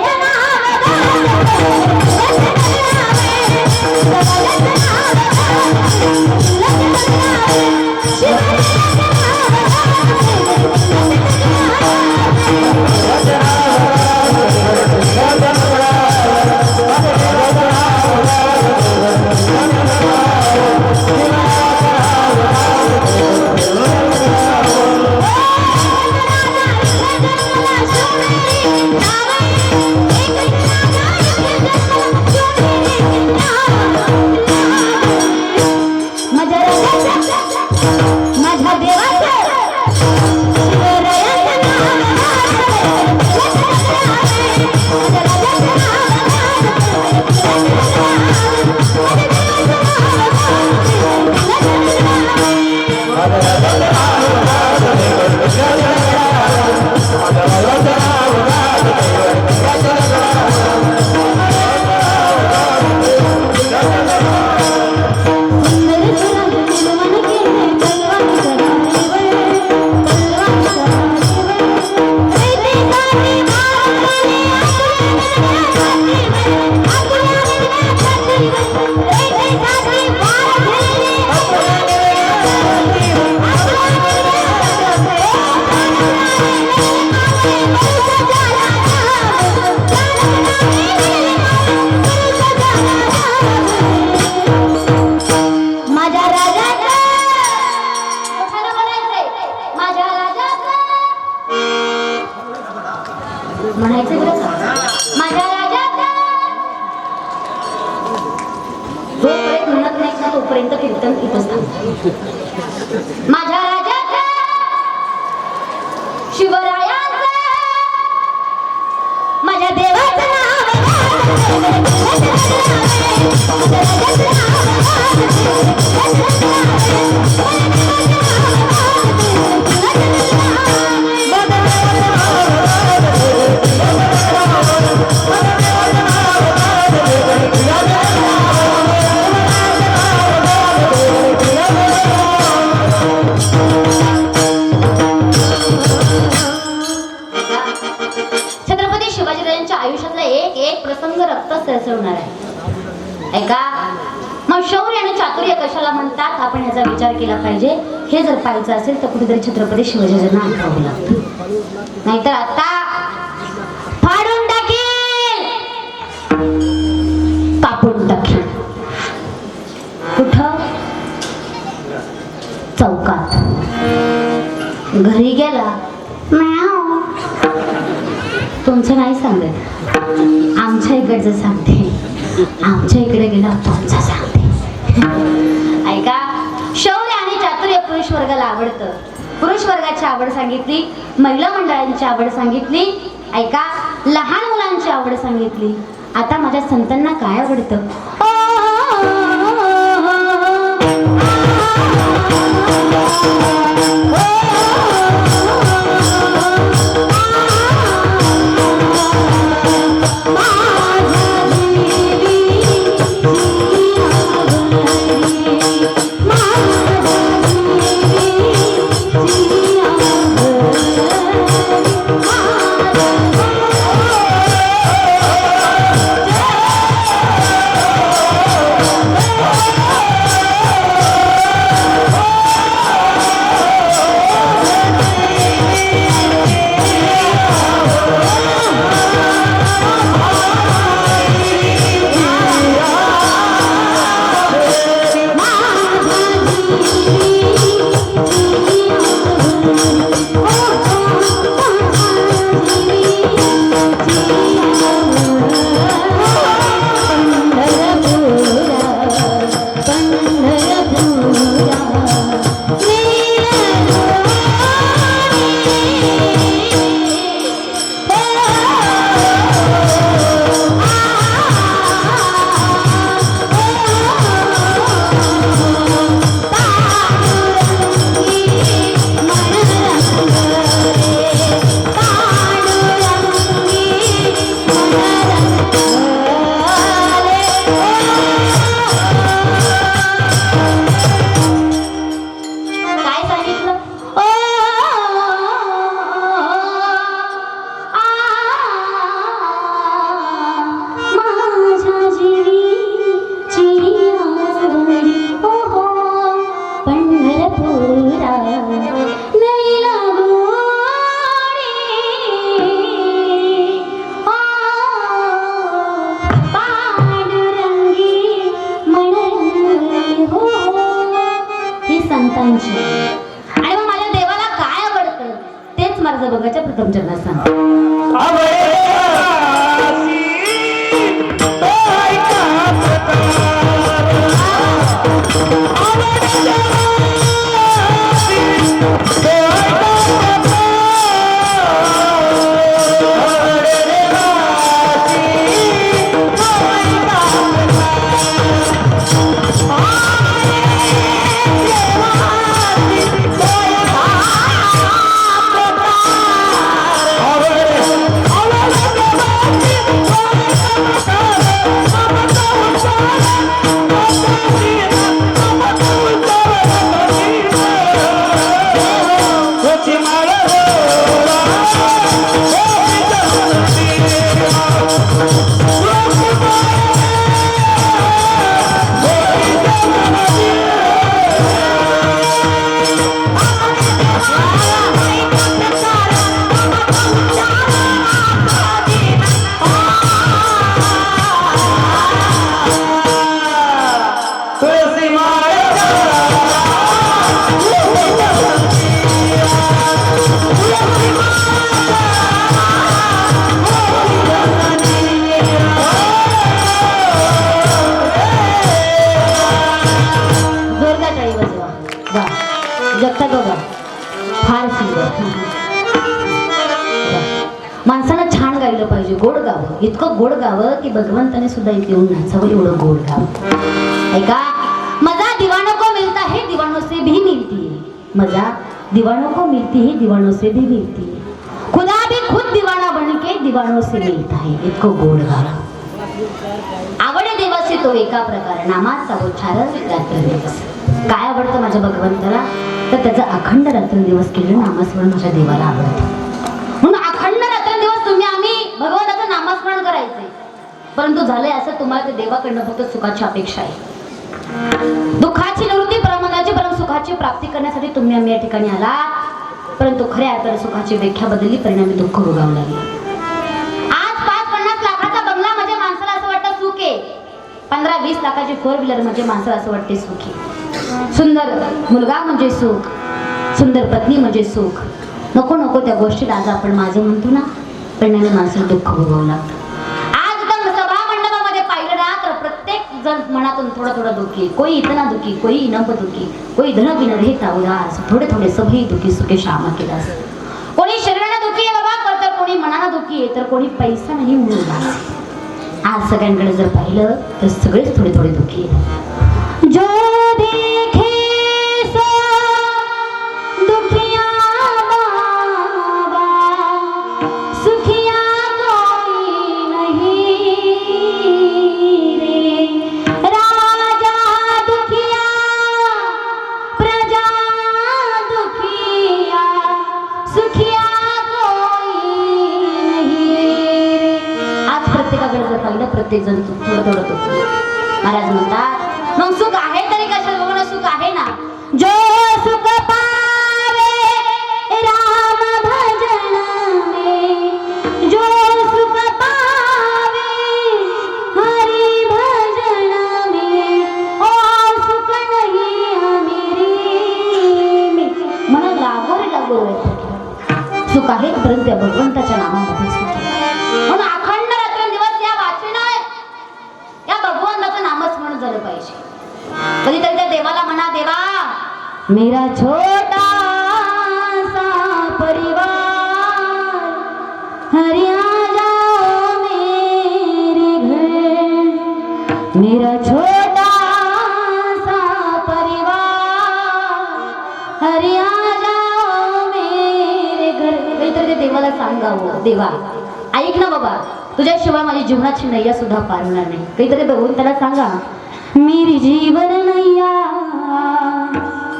म्हणायचं बरं का? माझ्या राजाचा जोपर्यंत म्हणत नाही ना तोपर्यंत कीर्तन इथंच थांबतं. माझ्या राजाचा शिवरायांचा माझ्या देवाचं छत्रपती शिवाजीराजांच्या आयुष्यातला एक एक प्रसंग रक्त सळसळणार आहे. ऐका, मग शौर्य आणि चातुर्य कशाला म्हणतात आपण याचा विचार केला पाहिजे. हे जर पाहायचं असेल तर कुठेतरी छत्रपती शिवाजीराजांना ऐकावं लागतं, नाहीतर आता फाडून टाकील, कापून टाकील. कुठं? चौकात. घरी गेला म्याव. तुमचं नाही सांगत, आमच्या इकडचं सांगते. आमच्या इकडे गेला तुमचं सांगते. ऐका, शौर्य आणि चातुर्य पुरुष वर्गाला आवडतं. पुरुष वर्गाची आवड सांगितली, महिला मंडळांची आवड सांगितली, ऐका लहान मुलांची आवड सांगितली. आता माझ्या संतांना काय आवडतं? संतांची. आणि मग माझ्या देवाला काय आवडतं तेच माझं बघायच्या प्रथम चरणात सांगतो. नाचताना छान गायलं पाहिजे, गोड गावं, इतकं गोड गावं की भगवंताने सुद्धा इथे येऊन नाचावं, एवढं गोड गावं. ऐका, मजा दीवानों को मिलता है दीवानों से भी मिलती है, मजा दीवानों को मिलती है दीवानों से भी मिलती है, खुदा भी खुद दीवाना बन के दीवानों से मिलता है. इतकं गोड गावं. आवडे देवाचे तो एका प्रकार, नामाचा उच्चार रात्रंदिवस. काय आवडतं माझ्या भगवंताला, तर त्याचा अखंड रात्रंदिवस केलेलं नामस्मरण माझ्या देवाला आवडतं. म्हणून अखंड रात्रंदिवस आम्ही भगवंताचं नामस्मरण करायचंय. परंतु झालंय असं, तुम्हाला ते देवाकडनं फक्त सुखाची अपेक्षा आहे. दुःखाची निवृत्ती, परमानंदाची, परम सुखाची प्राप्ती करण्यासाठी आम्ही या ठिकाणी आला. परंतु खऱ्या अर्थाने सुखाची व्याख्या बदलली, परिणामी दुःख भोगावं लागलं. 15-20 लाखाची 4 व्हीलर म्हणजे माणसाला असं वाटते सुखी. सुंदर मुलगा म्हणजे सुख, सुंदर पत्नी म्हणजे सुख. नको नको त्या गोष्टीला आज आपण माझं म्हणतो ना, परिणामी माणसाला दुःख भोगावं लागतं. आज तर सभा मंडपामध्ये पाहिलं ना, तर प्रत्येक जण मनातून थोडा थोडा दुःखी, कोई इतना दुःखी, कोई इनप दुःखी, कोई धन बिन रहता उदास, थोडे थोडे सभी दुःखी सुखे श्यामा केलास. कोणी शरीराने दुःखी आहे बाबा, तर कोणी मनानं दुःखी आहे, तर कोणी पैसा नाही म्हणून उदास. आज सगळ्यांकडे जर पाहिलं तर सगळेच थोडे थोडे दुःखी आहेत. जो देखे सो दुखिया बाबा, सुखिया कोई नहीं रे. राजा दुखिया, प्रजा दुखिया, सुखिया प्रत्येक जण थोडं थोडं दुःखी. महाराज म्हणतात, मग सुख आहे तरी कशाला बघा, सुख आहे ना. जो सुख पावे राम भजन में, जो सुख पावे हरि भजन में, और सुख नहीं मेरी में. मला लागो रे लागो आहे, सुख आहे परंतु त्या भगवंताच्या नामामध्ये सुख आहे. म्हणून अखंड झालं पाहिजे. कधीतरी त्या देवाला म्हणा, देवा मेरा छोटा सा परिवार, हरि आ जाओ मेरे घर. मेरा छोटा सा परिवार, हरि आ जाओ मेरे घर. कधीतरी त्या देवाला सांगावं, देवा ऐक ना बाबा, तुझ्याशिवाय माझी जीवनाची नैया सुद्धा पार होणार नाही. काहीतरी बघून त्याला सांगा, मेरी जीवन नैया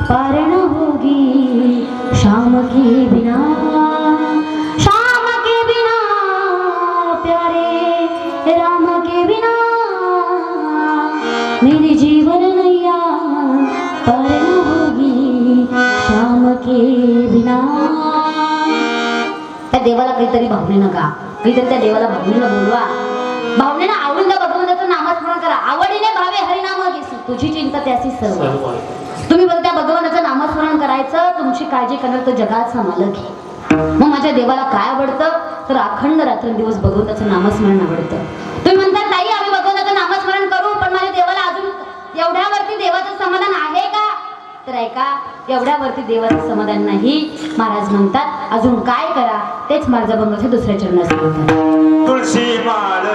पार न होगी शाम के बिना, शाम के बिना प्यारे राम के बिना. मेरी जीवन नैया पार न होगी शाम के बिना. त्या देवाला काहीतरी भावनेनं गा, काहीतरी त्या देवाला भावनेनं बोलवा, भावनेनं आवडून त्या भगवंताचं नामस्मरण करा. आवडीने भावे हरिनाम घेसी, तुझी चिंता त्याची सर्व. तुम्ही बघ त्या भगवंताचं नामस्मरण करायचं, तुमची काळजी करणार तो जगाचा मालक आहे. मग माझ्या देवाला काय आवडतं, तर अखंड रात्रंदिवस भगवंताचं नामस्मरण आवडतं. तुम्ही म्हणतात ताई आम्ही भगवंताचं नामस्मरण करू, पण माझ्या देवाला अजून एवढ्यावरती देवाचं समाधान आहे का, तर ऐका, एवढ्यावरती देवाचं समाधान नाही. महाराज म्हणतात अजून काय करा, तेच मार्गभंगाचे दुसऱ्या चरणात सांगतात. तुळशी माळ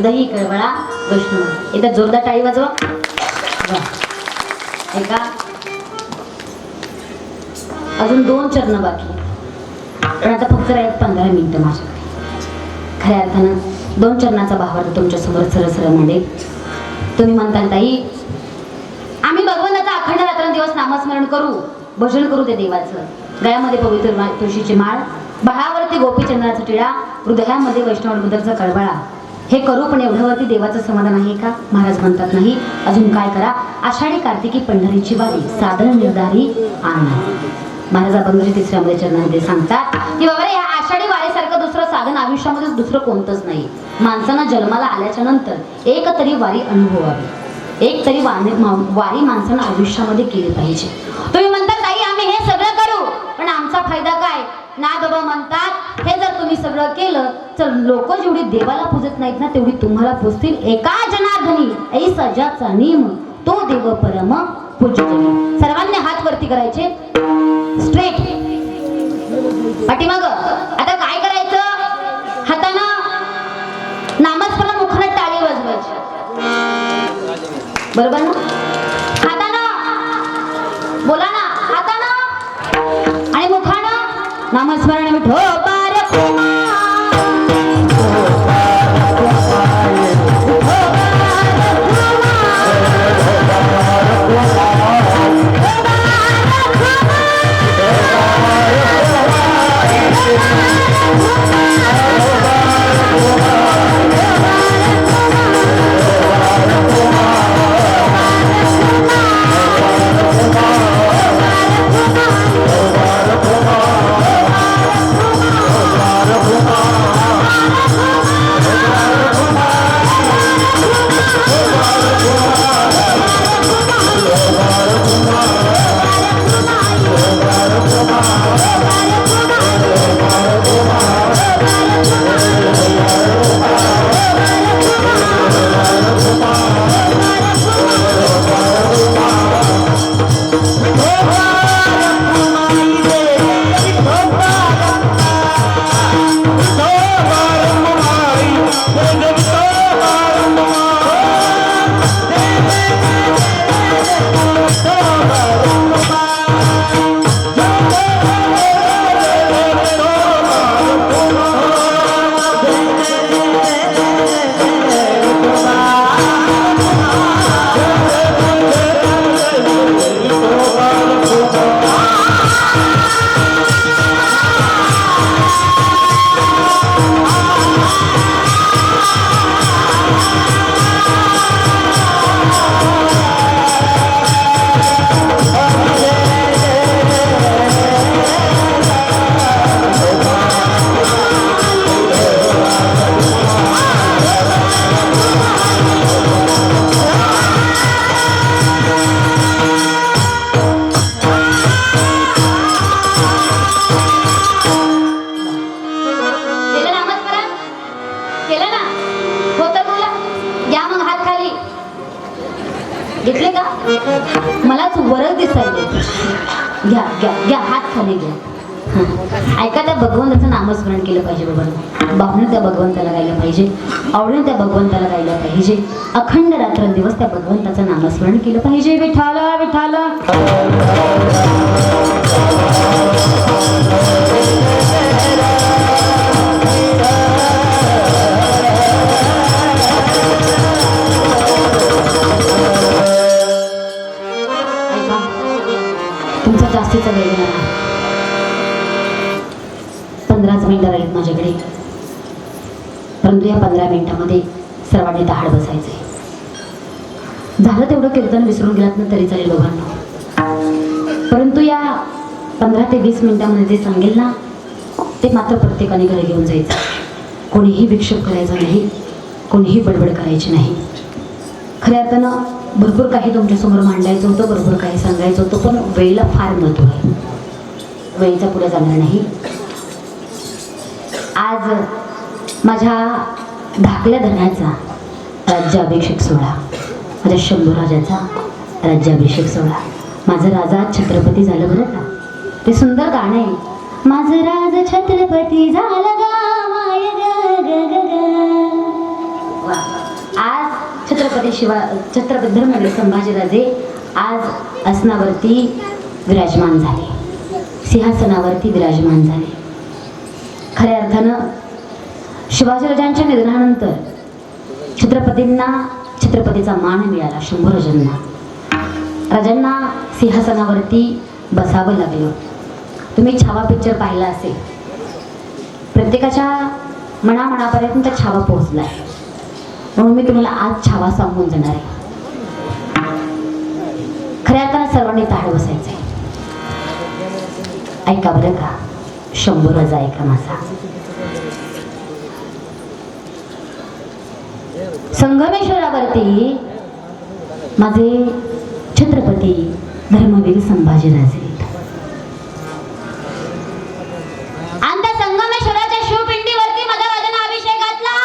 हृदयी कळवळा वैष्णव. एकदा जोरदार टाळी वाजवा. ऐका, अजून 2 चरण बाकी, पण आता फक्त राहील 15 मिनिटं माझ्याकडे. खऱ्या अर्थानं 2 चरणाचा भावार्थ तुमच्या समोर सरळ मांडेल. तुम्ही म्हणताल ताई आम्ही भगवंताचा अखंड रात्रंदिवस नामस्मरण करू, भजन करू ते देवाचं. गळ्यामध्ये पवित्र तुळशीची माळ, बाळावरती गोपीचंद्राचा टिळा, हृदयामध्ये वैष्णवबद्दलचा कळवळा, हे करू, पण एवढ्यावरती देवाचं समाधान आहे का? महाराज म्हणतात नाही. अजून काय करा? आषाढी कार्तिकी पंढरीची वारी साधन निर्धारी आणा. महाराज अभंगाच्या 3ऱ्या मध्ये चरणामध्ये सांगतात की बाबा या आषाढी वारीसारखं दुसरं साधन आयुष्यामध्ये दुसरं कोणतंच नाही. माणसानं जन्माला आल्याच्या नंतर एक तरी वारी अनुभवावी, एक तरी वारी माणसानं आयुष्यामध्ये केली पाहिजे. तुम्ही म्हणतात ताई आम्ही हे सगळं करू, पण आमचा फायदा काय? नादोबा म्हणतात हे जर तुम्ही सगळं केलं तर लोक जेवढी देवाला पूजत नाहीत ना तेवढी तुम्हाला पूजतील. एका जनार्दनी ऐसा ज्याचा नियम तो देव परम पूज्य. सर्वांनी हात वरती करायचे स्ट्रेट पाठीमाग. आता काय करायचं? हातानं नामस्मरण, मुखानं टाळी वाजवायची. बरोबर ना? हातानं बोला ना, हातानं आणि मुखानं नामस्मरण. विठोबा घेतले का? मलाच वरच दिसायले. घ्या घ्या घ्या, हात खाली घ्या. ऐका, त्या भगवंताचं नामस्मरण केलं पाहिजे बाबा. भावने त्या भगवंताला गायला पाहिजे, आवडीने त्या भगवंताला गायला पाहिजे. अखंड रात्रंदिवस त्या भगवंताचं नामस्मरण केलं पाहिजे. विठाल विठाल. तुमचा जास्तीचा वेळ नाही, 15च मिनिटं राहील माझ्याकडे. परंतु या 15 मिनिटामध्ये सर्वांनी दहाड बसायचंय. झालं तेवढं कीर्तन विसरून गेलात ना तरी चालेल दोघांना. परंतु या 15 ते 20 मिनिटांमध्ये जे सांगेल ना ते मात्र प्रत्येकाने घरी घेऊन जायचं. कोणीही विक्षेप करायचा नाही, कोणीही बडबड करायची नाही. खऱ्या अर्थानं भरपूर काही तुमच्यासमोर मांडायचं होतं, भरपूर काही सांगायचं होतं, पण वेळेला फार महत्त्व आहे. वेळेचा पुढे जाणार नाही. आज माझ्या धाकल्या धनाचा राज्याभिषेक सोहळा, माझ्या शंभूराजाचा राज्याभिषेक सोहळा. माझं राजा छत्रपती झालं बरं का. ते सुंदर गाणं आहे, माझं राज छत्रपती झालं गा माय ग ग ग. वा. छत्रपती धर्मवीर संभाजीराजे आज आसनावरती विराजमान झाले, सिंहासनावरती विराजमान झाले. खऱ्या अर्थानं शिवाजीराजांच्या निधनानंतर छत्रपतींना छत्रपतीचा मान मिळाला. शंभूराजांना राजांना सिंहासनावरती बसावं लागलं. तुम्ही छावा पिक्चर पाहिला असेल, प्रत्येकाच्या मनामनापर्यंत छावा पोहोचलाय. म्हणून मी तुम्हाला आज छावा सांगून जाणार आहे. खऱ्या अर्थानं सर्वांनी ताळ बसायचंय. ऐका बरं का, शंभूराजा ऐका माझा. संगमेश्वरावरती माझे छत्रपती धर्मवीर संभाजीराजे आणि त्या संगमेश्वराच्या शिवपिंडीवरती माझा राजांना अभिषेक घातला.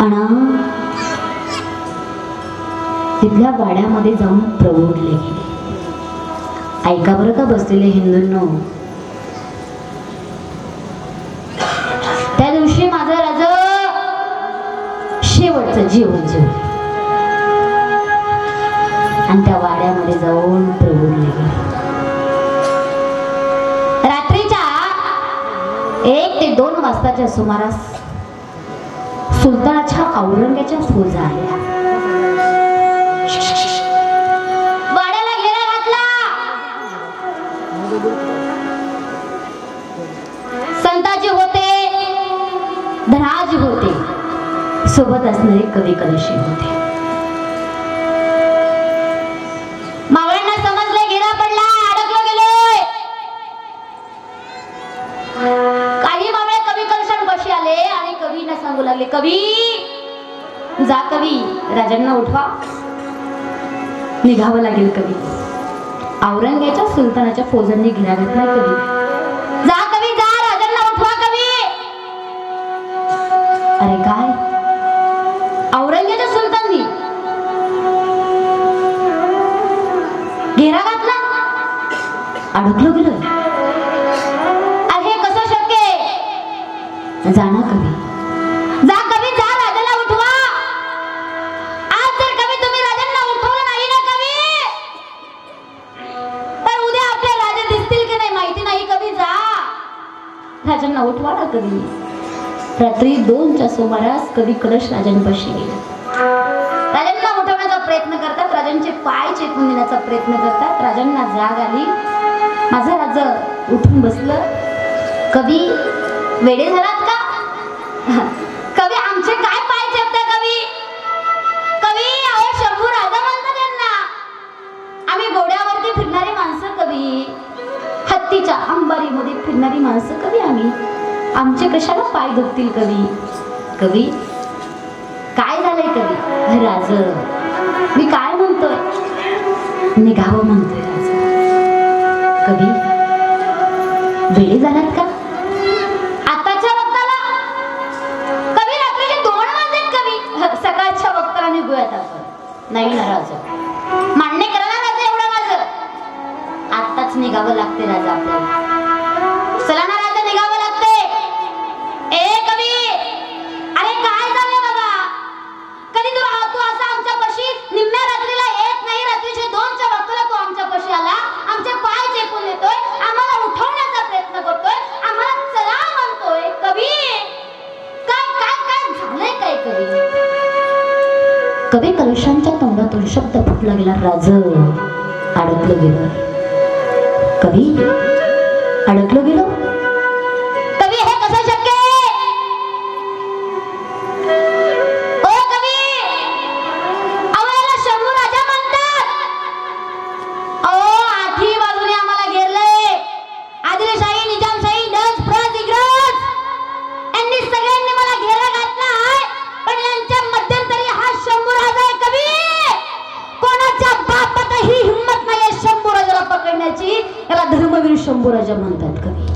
आणि तिथल्या वाड्यामध्ये जाऊन प्रबोधले गेले. ऐका बरं का बसलेले हिंदूंनो, त्या दिवशी माझं राज शेवटचं जीवन जेवले आणि त्या वाड्यामध्ये जाऊन प्रबोधले गेले. रात्रीच्या 1 ते 2 वाजताच्या सुमारास सुलतानाच्या औरंग्याच्या फौजा आल्या. वाड्याला घेरा घातला. संताजी होते, धनाजी होते, सोबत असणारे कवी कलशी होते. मावळ्यांना समजले घेरा पडला, अडकलो गेलोय. काही मावळे कवी कलशान बशी आले आणि कवींना सांगू लागले, कवी जा, कवी राजांना उठवा, निघावं लागेल. कवी औरंग्याच्या सुलतानाच्या फौजांनी घेरा घातला. कवी जा, कवी जा, राजांना उठवा. कवी अरे काय, औरंग्याच्या सुलताननी घेरा घातला, अडकलो गेलो. अरे कसं शक्य आहे? जा ना कवी, जा कवी जा, राजाला उठवा. आज जर कवी तुम्ही राजांना उठवलं नाही ना कवी, तर उद्या आपले राजे दिसतील की नाही माहिती नाही. कवी जा, राजांना उठवा ना कवी. रात्री 2च्या सुमारास कवी कलश राजांपाशी गेले. राजांना उठवण्याचा प्रयत्न करतात, राजांचे पाय चेपून देण्याचा प्रयत्न करतात. राजांना जाग आली. माझं राजा उठून बसलं. कवी वेडे झालात का? कवी आमचे काय पाय चेपता कवी? कवी अहो शंभू राजा म्हणतात त्यांना. आम्ही घोड्यावरती फिरणारी माणसं कवी, हत्तीच्या अंबारीमध्ये फिरणारी माणसं कवी आम्ही. आमचे कशाला पाय दुखतील कवी? कवी काय झालंय कवी? राज मी काय म्हणतोय? निघावं म्हणतोय राज. कवी वेळे झालात का? आताच्या वक्ताला कवी रात्रीचे 2 वाजलेत. कवी सकाळच्या वक्ताला निघूयात आपण. नाही ना राज, मान्य करा ना राजा, एवढं माझं. आत्ताच निघावं लागते राजा आपल्याला. चला ना राजा, निघावं लागते. ए कवी, अरे काय झाले बाबा? कधी तू असं आमच्या पशी निम्म्या रात्रीला येत नाही. रात्रीचे 2च्या वक्ताला तू आमच्या पशी आला, आमचे पाय चेपून येतोय, आम्हाला उठवण्याचा प्रयत्न करतोय, आम्हाला चला म्हणतोय. कवी काय काय काय झालंय काय कवी? कवी कलशांच्या तोंडातून शब्द फुटला गेला, राज अडकलं गेलं. कवी अडकलो गेलो. कवी हे कसं शक्य आहे? ओ कवी, आम्हाला शंभू राजा म्हणतात. अहो 8ही बाजूने आम्हाला घेरलंय. आदिलशाही, निजामशाही, डच, फ्रांस, इंग्रज यांनी सगळ्यांनी मला घेरा घातला आहे. पण यांच्या मध्यंतरी हा शंभू राजा आहे. कवी कोणाच्या बापातही हिम्मत नाही आहे शंभू राजाला पकडण्याची. याला धर्मवीर शंभू राजा म्हणतात. कवी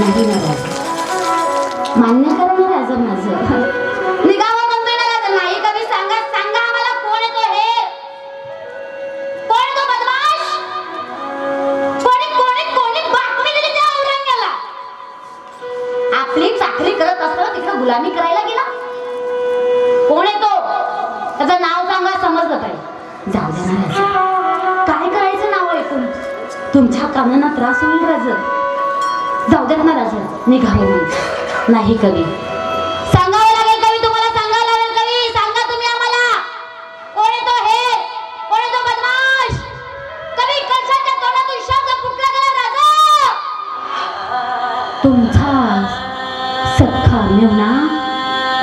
नाही ना राजा, मान्य करा ना राजा माझं. निघावं म्हणतोय ना राजा. नाही कवी, सांगा सांगा आम्हाला कोण आहे तो? हे कोण तो बदमाश? कोणी कोणी कोणी बातमी दिली त्या औरंग्याला? आपली दे ना राजा. काय करायचं नाव ऐकून? तुमच्या कानांना त्रास होईल राजा. जाऊ देत ना राजा, निघावं मी. नाही कवी, सांगावं लागेल कवी, तुम्हाला सांगावं लागेल कवी. सांगा तुम्ही आम्हाला, कोण आहे तो हे, कोण आहे तो बदमाश? कवी कशाच्या तोंडातून शब्द फुटला गेला राजा? तुमचा सख्खा मेवना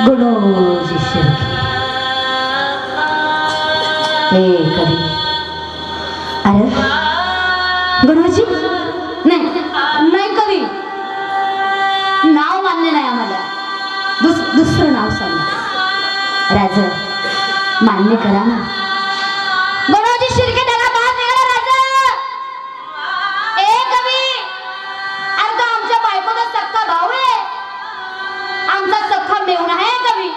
गणोजी शिर्के. हे कवी, अरे गणोजी नाही, नाही कवी, नाव मान्य नाही आम्हाला. दुसरं नाव सांगा. राजा मान्य करा ना. गणोजी शिर्के त्याला बाहेर निघाला राजा. ए कवी, अरे तो आमच्या बायकोचा सख्खा भाऊ आहे, आमचा सख्खा मेवणा आहे कवी.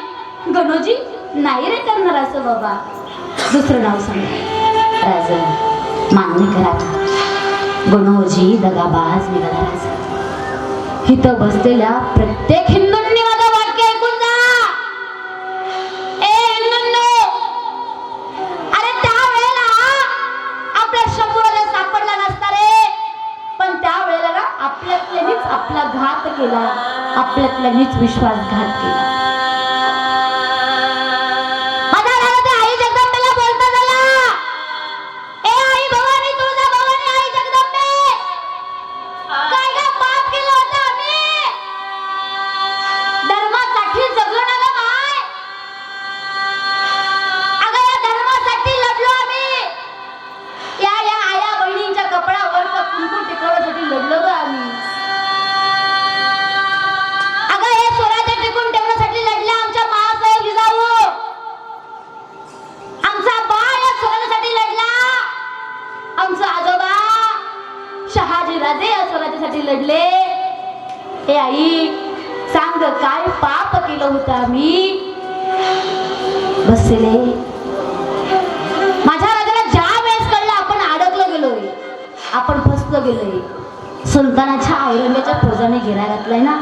गणोजी नाही रे करणार असं बाबा. दुसरं नाव सांगा. राजा मान्य करा. गणोजी दगाबाज निघाला राजा. इथं बसलेल्या प्रत्येक हिंदूंनी माझं वाक्य ऐकून जा. ए हिंदूंनो, अरे त्यावेळेला आपल्या शंभूला सापडला नसता रे, पण त्यावेळेला ना आपल्यातल्यानीच आपला घात केला, आपल्यातल्यानीच विश्वासघात केला. लढले. हे आई सांग, काय पाप केलं होतं आम्ही? बसले. माझ्या राजाला ज्या वेळेस कळलं आपण अडकलो गेलोय, आपण फसलो गेलोय, सुलतानाच्या औरंगजेबाच्या फौजाने घेरा घातलाय ना,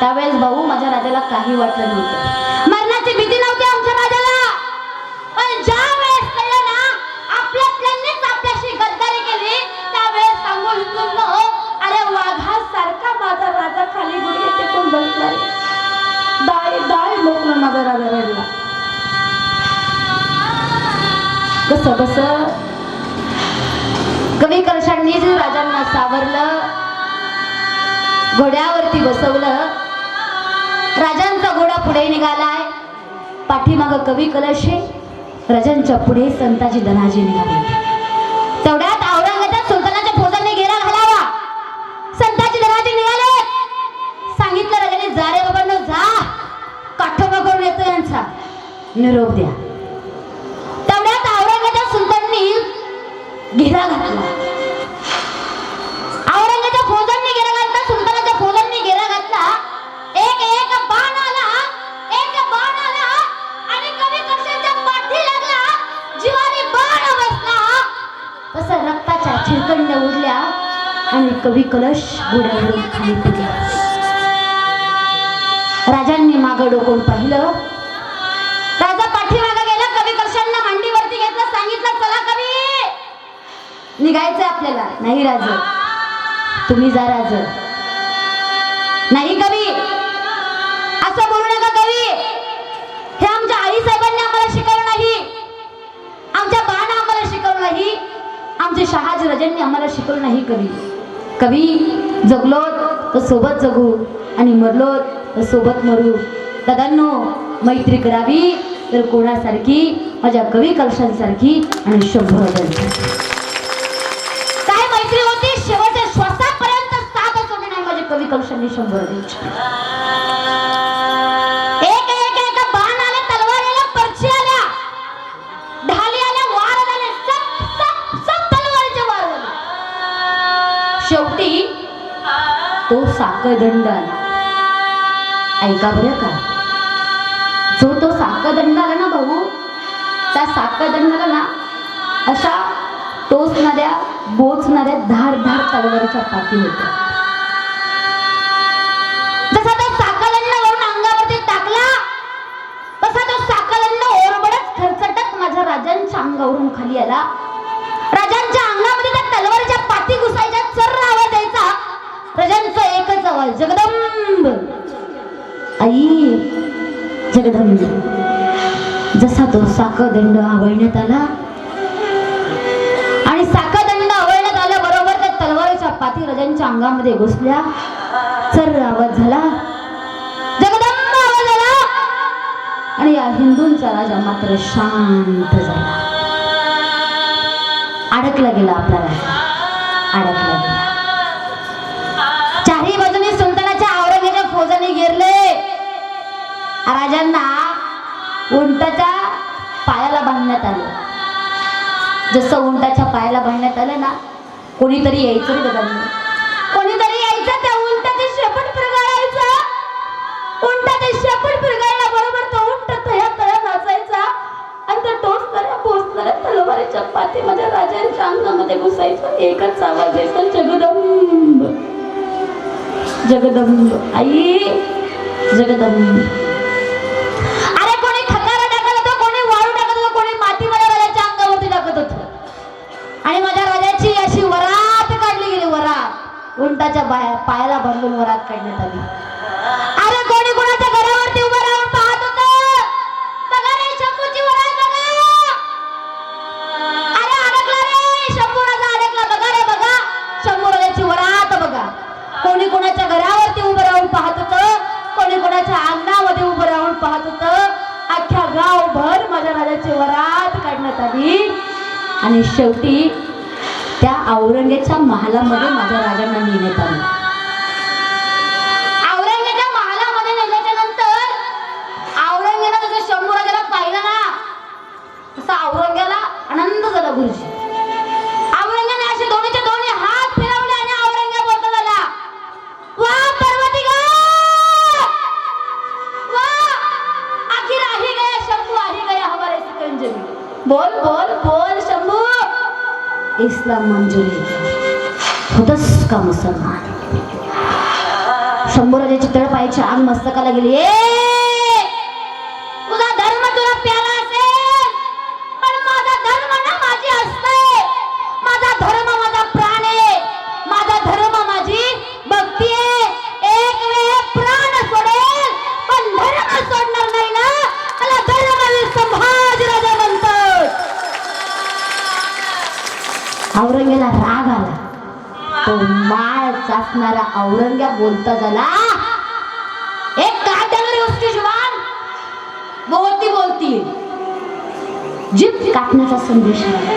त्यावेळेस भाऊ माझ्या राजाला काही वाटलं नव्हतं. मरणाची भीती नव्हती आमच्या राजाला. पण ज्या वेळेस कळलं ना आपल्यातल्यांनीच आपल्याशी गद्दारी केली, त्यावेळेस सांगू हिंदूंनो, अरे वाघासारखा माझा राजा खाली गुडघे टेकून बसला रे. दाय दाय लोकलं माझा राजा रडला. कसं बस कवी कलशांनी राजांना सावरलं, घोड्यावरती बसवलं. राजांचा घोडा पुढे निघालाय, पाठीमाग कवी कलशे, राजांच्या पुढे संताजी धनाजी निघाले. तेवढ्यात औरंगजेब सुलतानाच्या फौजांनी घेरा घालावा. संताजी धनाजी निघाले. सांगितलं राजाने, जा रे बाबांनो जा, काठोबा करून येतो यांचा, निरोप द्या. तेवढ्यात औरंगजेब सुलताननी घेरा घातला. औरंगजेब फौजांनी घेरा घातला, सुलतानाच्या फौजांनी घेरा घातला. एक एक बाण आला, एक बाण आला आणि कवी कशाच्या पाठी लागला, जीवाने बाण बसला. तसं रक्ताच्या छिलकंड्या उडल्या आणि कवी कलश घोड्यावरून खाली पडला. राजांनी मागं डोकून पाहिलं. राजा पाठीमागे गेला, कवी कलशांना मांडीवरती घेतलं, सांगितलं, चला कवी निघायचंय आपल्याला. नाही राजा, तुम्ही जा राजा. नाही कवी, असं बोलू नका कवी. हे आमच्या आई साहेबांनी आम्हाला शिकवलं नाही, आमच्या बाळांना आम्हाला शिकवलं नाही, आमचे शहाजी राजांनी आम्हाला शिकवलं नाही. कवी कवी जगलो तर सोबत जगू आणि मरलो तर सोबत मरू. दादांनो, मैत्री करावी तर कोणासारखी? माझ्या कवी कलशांसारखी आणि शंभू राजांसारखी. काय मैत्री होती? शेवटच्या श्वासापर्यंत साथ सोडली नाही माझे कवी कलशांनी शंभू राजांची. एक एक एक बाण आले, तलवारीला पर्ची आल्या, ढाली आल्या, वार झाले, सब तलवारीचे वार झाले. शेवटी तो साकदंड आला. ऐका बरं का, जो तो साकदंड आला ना भाऊ, त्या साकदंडाला ना अशा टोचणाऱ्या बोचणाऱ्या धार धार तलवारीच्या पाती होत्या. जसा तो साकदंड वरून अंगावरती टाकला, तसा तो साकदंड ओरबडत खरचटत माझ्या राजांच्या अंगावरून खाली आला. राजांच्या अंगामध्ये त्या तलवारीच्या पाती घुसायच्या, चर्र आवाज यायचा. राजांचा एकच आवाज, जगदंब आई जगदंब. जसा तो साकदंड आवळण्यात आला आणि साकदंड आवळण्यात आल्याबरोबर त्या तलवारीच्या पाती राजांच्या अंगामध्ये घुसल्या. चर्र आवाज झाला, जगदंब आवाज आला आणि या हिंदूंचा राजा मात्र शांत झाला. अडकला गेला आपला राजा, अडकला गेला. चारही बाजूने सुलतानाच्या औरंगजेबाच्या फौजाने घेरले. राजांना उंटाच्या पायाला बांधण्यात आलं. जसं उंटाच्या पायाला बांधण्यात आलं ना, कोणीतरी यायचं रे दादा, कोणीतरी यायचं, त्या उंटाचे शेपट पिरगाळायचं. उंटाचे शेपट पिरगाळल्या बरोबर तो उंट तया तया नाचायचा आणि त्या टोचणाऱ्या पोचणाऱ्या तलवारीच्या पाती माझ्या राजांच्या अंगामध्ये घुसायचं. एकच आवाज यायचा, जगदंब जगदंब आई जगदंब. अरे कोणी खतारा टाकत होतं, कोणी वाळू टाकत होतं, कोणी माती माझ्या राजाच्या अंगावरती टाकत होतं आणि माझ्या राजाची अशी वरात काढली गेली. वरात उंटाच्या पायाला बांधून वरात काढण्यात आली. अरे कोणी कोणाच्या घरावरती उभं राहून पाहत होतं. बघा रे शंभूची वरात बघा. अरे अडकला रे शंभू राजा, अडकला. बघा रे बघा शंभू राजाची वरात बघा. कोणी कोणाच्या घरावरती उभं राहून पाहत होतं, कोणी कोणाच्या अंगणामध्ये उभं राहून पाहत होतं. अख्ख्या गावभर माझ्या राजाची वरात काढण्यात आली आणि शेवटी त्या औरंगजेबाच्या महालामध्ये माझ्या राजांना नेण्यात आलं. औरंगजेबाच्या महालामध्ये नेल्याच्या नंतर औरंगजेबाने जसं शंभू राजाला पाहिलं ना, तसा औरंगजेबाला आनंद झाला. गुरुजी औरंगजेबाने असे दोन्हीचे दोन्ही हात फिरवले आणि औरंगजेब बोलतो झाला, वा पर्वती गा, वा आखिर आही गया शंभू, आही गया हमारे सिकंजमी. बोल बोल बोल शंभू, इस्लाम मंजूर होतस का मुसलमान. शंभू राजाची तळपायाची आग मस्तकाला गेली. तुझा धर्म तुला प्याला असेल, पण माझा धर्म ना माझी असते. माझा धर्म माझा प्राण आहे, माझा धर्म माझी भक्ती आहे. एक वेळ प्राण सोडेल पण धर्म सोडणार नाही ना. मला धर्मवीर संभाजी राजा म्हणतात. औरंगजेबाला राग आला. तो माळ चाचणारा औरंगजेब बोलता झाला, एक काट्यावर उसकी जुबान बोलती बोलती जीभ काटण्याचा संदेश आला.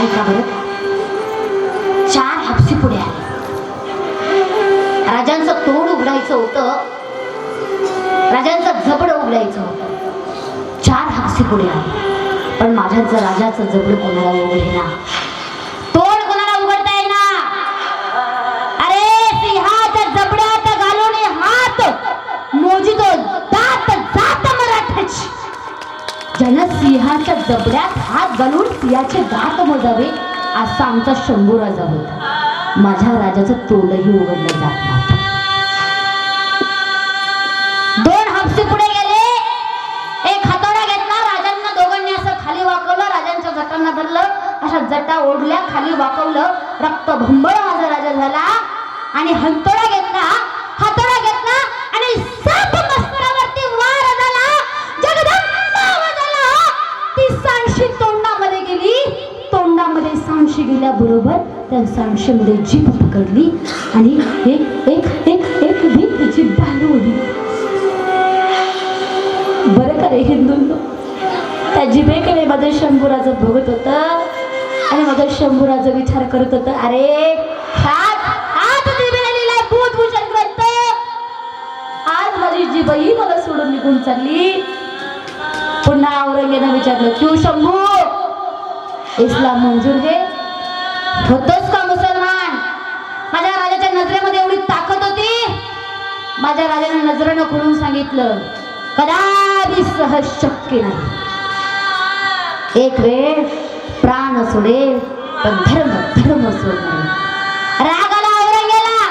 ऐका बरं, 4 हापसी पुढे आले. राजांचं तोंड उघडायचं होतं, राजांचं जबड उघडायचं होतं. 4 हापसी पुढे आले, पण माझ्या राजाचं जबड कोणाला उघडेना, तोंड कोणाला उघडता येईना. अरे सिंहाच्या जबड्यात घालून हात मोजितो दात जात मराठाची. ज्यानं सिंहाच्या जबड्यात हात घालून सिंहाचे दात मोजावे असा आमचा शंभू राजा होता. माझ्या राजाचं तोंडही उघडलं जात नव्हतं. 2 हापसे पुढे गेले. एक हातोडा घेतला, राजांना दोघांनी असं खाली वाकवलं, राजांच्या जटांना धरलं, अशा जटा ओढल्या, खाली वाकवलं. रक्तभंबळ माझा राजा झाला आणि हातोडा घेतला, हातोडा घेतला आणि साप मस्तकावरती वार झाला. जगदंब आवाज आला. ती सांडशी तोंडामध्ये गेली. तोंडामध्ये सांडशी गेल्याबरोबर त्या सांडशीमध्ये जीभ पकडली आणि एक एक एक एक भीतीची बालवली. बरं का रे हिंदूंनो, त्या जिभेकडे माझं शंभूराचं बघत होतं आणि माझं शंभूराचं विचार करत होतं, अरे हात जिभेला लिहिलाय बुधभूषण ग्रंथ. आज माझी जिभही मला सोडून निघून चालली. पुन्हा औरंगजेबाने विचारलं, क्यू शंभू, इस्लाम मंजूर है, होतोस का मुसलमान. माझ्या राजाच्या नजरेमध्ये एवढी ताकद होती. माझ्या राजाने नजरेनं खोलून सांगितलं, कदापि सहज शक्य नाही. एक वेळ प्राण सोडेल पण धर्म सोडणार. रागाला औरंगजेबाला,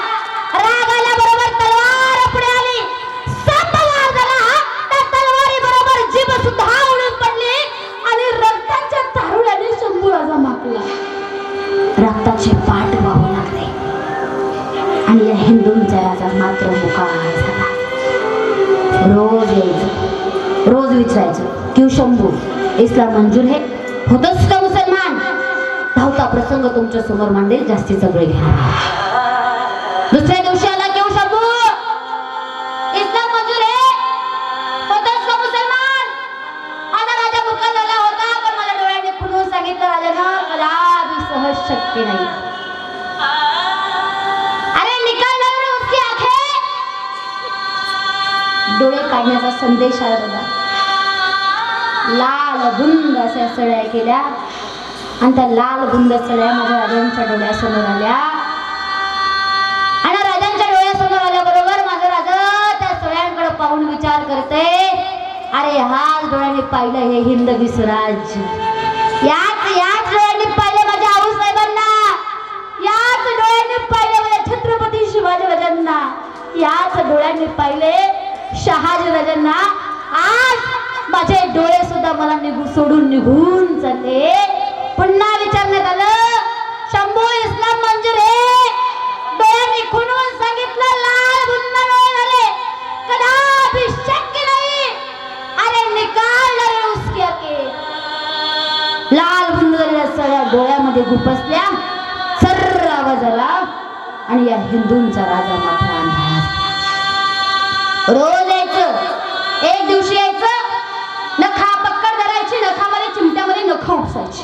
रागाला बरोबर तलवार पुढे आली. साप वार झाला. त्या तलवारी बरोबर जीभ सुद्धा मात्र मुकाळ झाला. रोज यायचं, रोज विचारायचं, क्यू शंभू इस्लाम मंजूर है, होतच का मुसलमान? धावता प्रसंग तुमच्या समोर मांडेल, जास्तीचा वेळ घेणार. दुसऱ्या दिवशी आला, क्यू शंभू इस्लाम मंजूर है, होतच का मुसलमान? माझा राजा मुकाल झाला होता, पण मला डोळ्याने खुलून सांगितलं राजानं कदापि सहज शक्य नाही. डोळे काढण्याचा संदेश आला होता. लाल बुंद अशा सळ्या केल्या आणि त्या लाल बुंद सळ्या माझ्या राजांच्या डोळ्यासमोर आल्या. आणि राजांच्या डोळ्यासमोर आल्याबरोबर माझा राजा त्या सळ्यांकडे पाहून विचार करते, अरे हाच डोळ्याने पाहिलं हे हिंदवी स्वराज, याच डोळ्याने पाहिलं माझ्या आऊसाहेबांना, याच डोळ्याने पाहिलं माझ्या छत्रपती शिवाजी राजांना, याच डोळ्याने पाहिले शहाजी राजांना. आज माझे डोळे सुद्धा मला सोडून निघून चालले. पुन्हा विचारण्यात आलं, शंभू इस्लाम मंजूर आहे? डोळ्यांनी खुलून सांगितलं, लाल बुंद डोळे झाले, कदापि शक्य नाही. अरे निकाल रे उसके आके. लाल बुंद झालेल्या सगळ्या डोळ्यामध्ये गुपसल्या, सर्र आवाज आला आणि या हिंदूंचा राजा मात्र अंधारा. रोज यायचं, एक दिवशी यायचं, नखा पक्कड धरायची, नखामध्ये चिमट्यामध्ये नख उपसायची.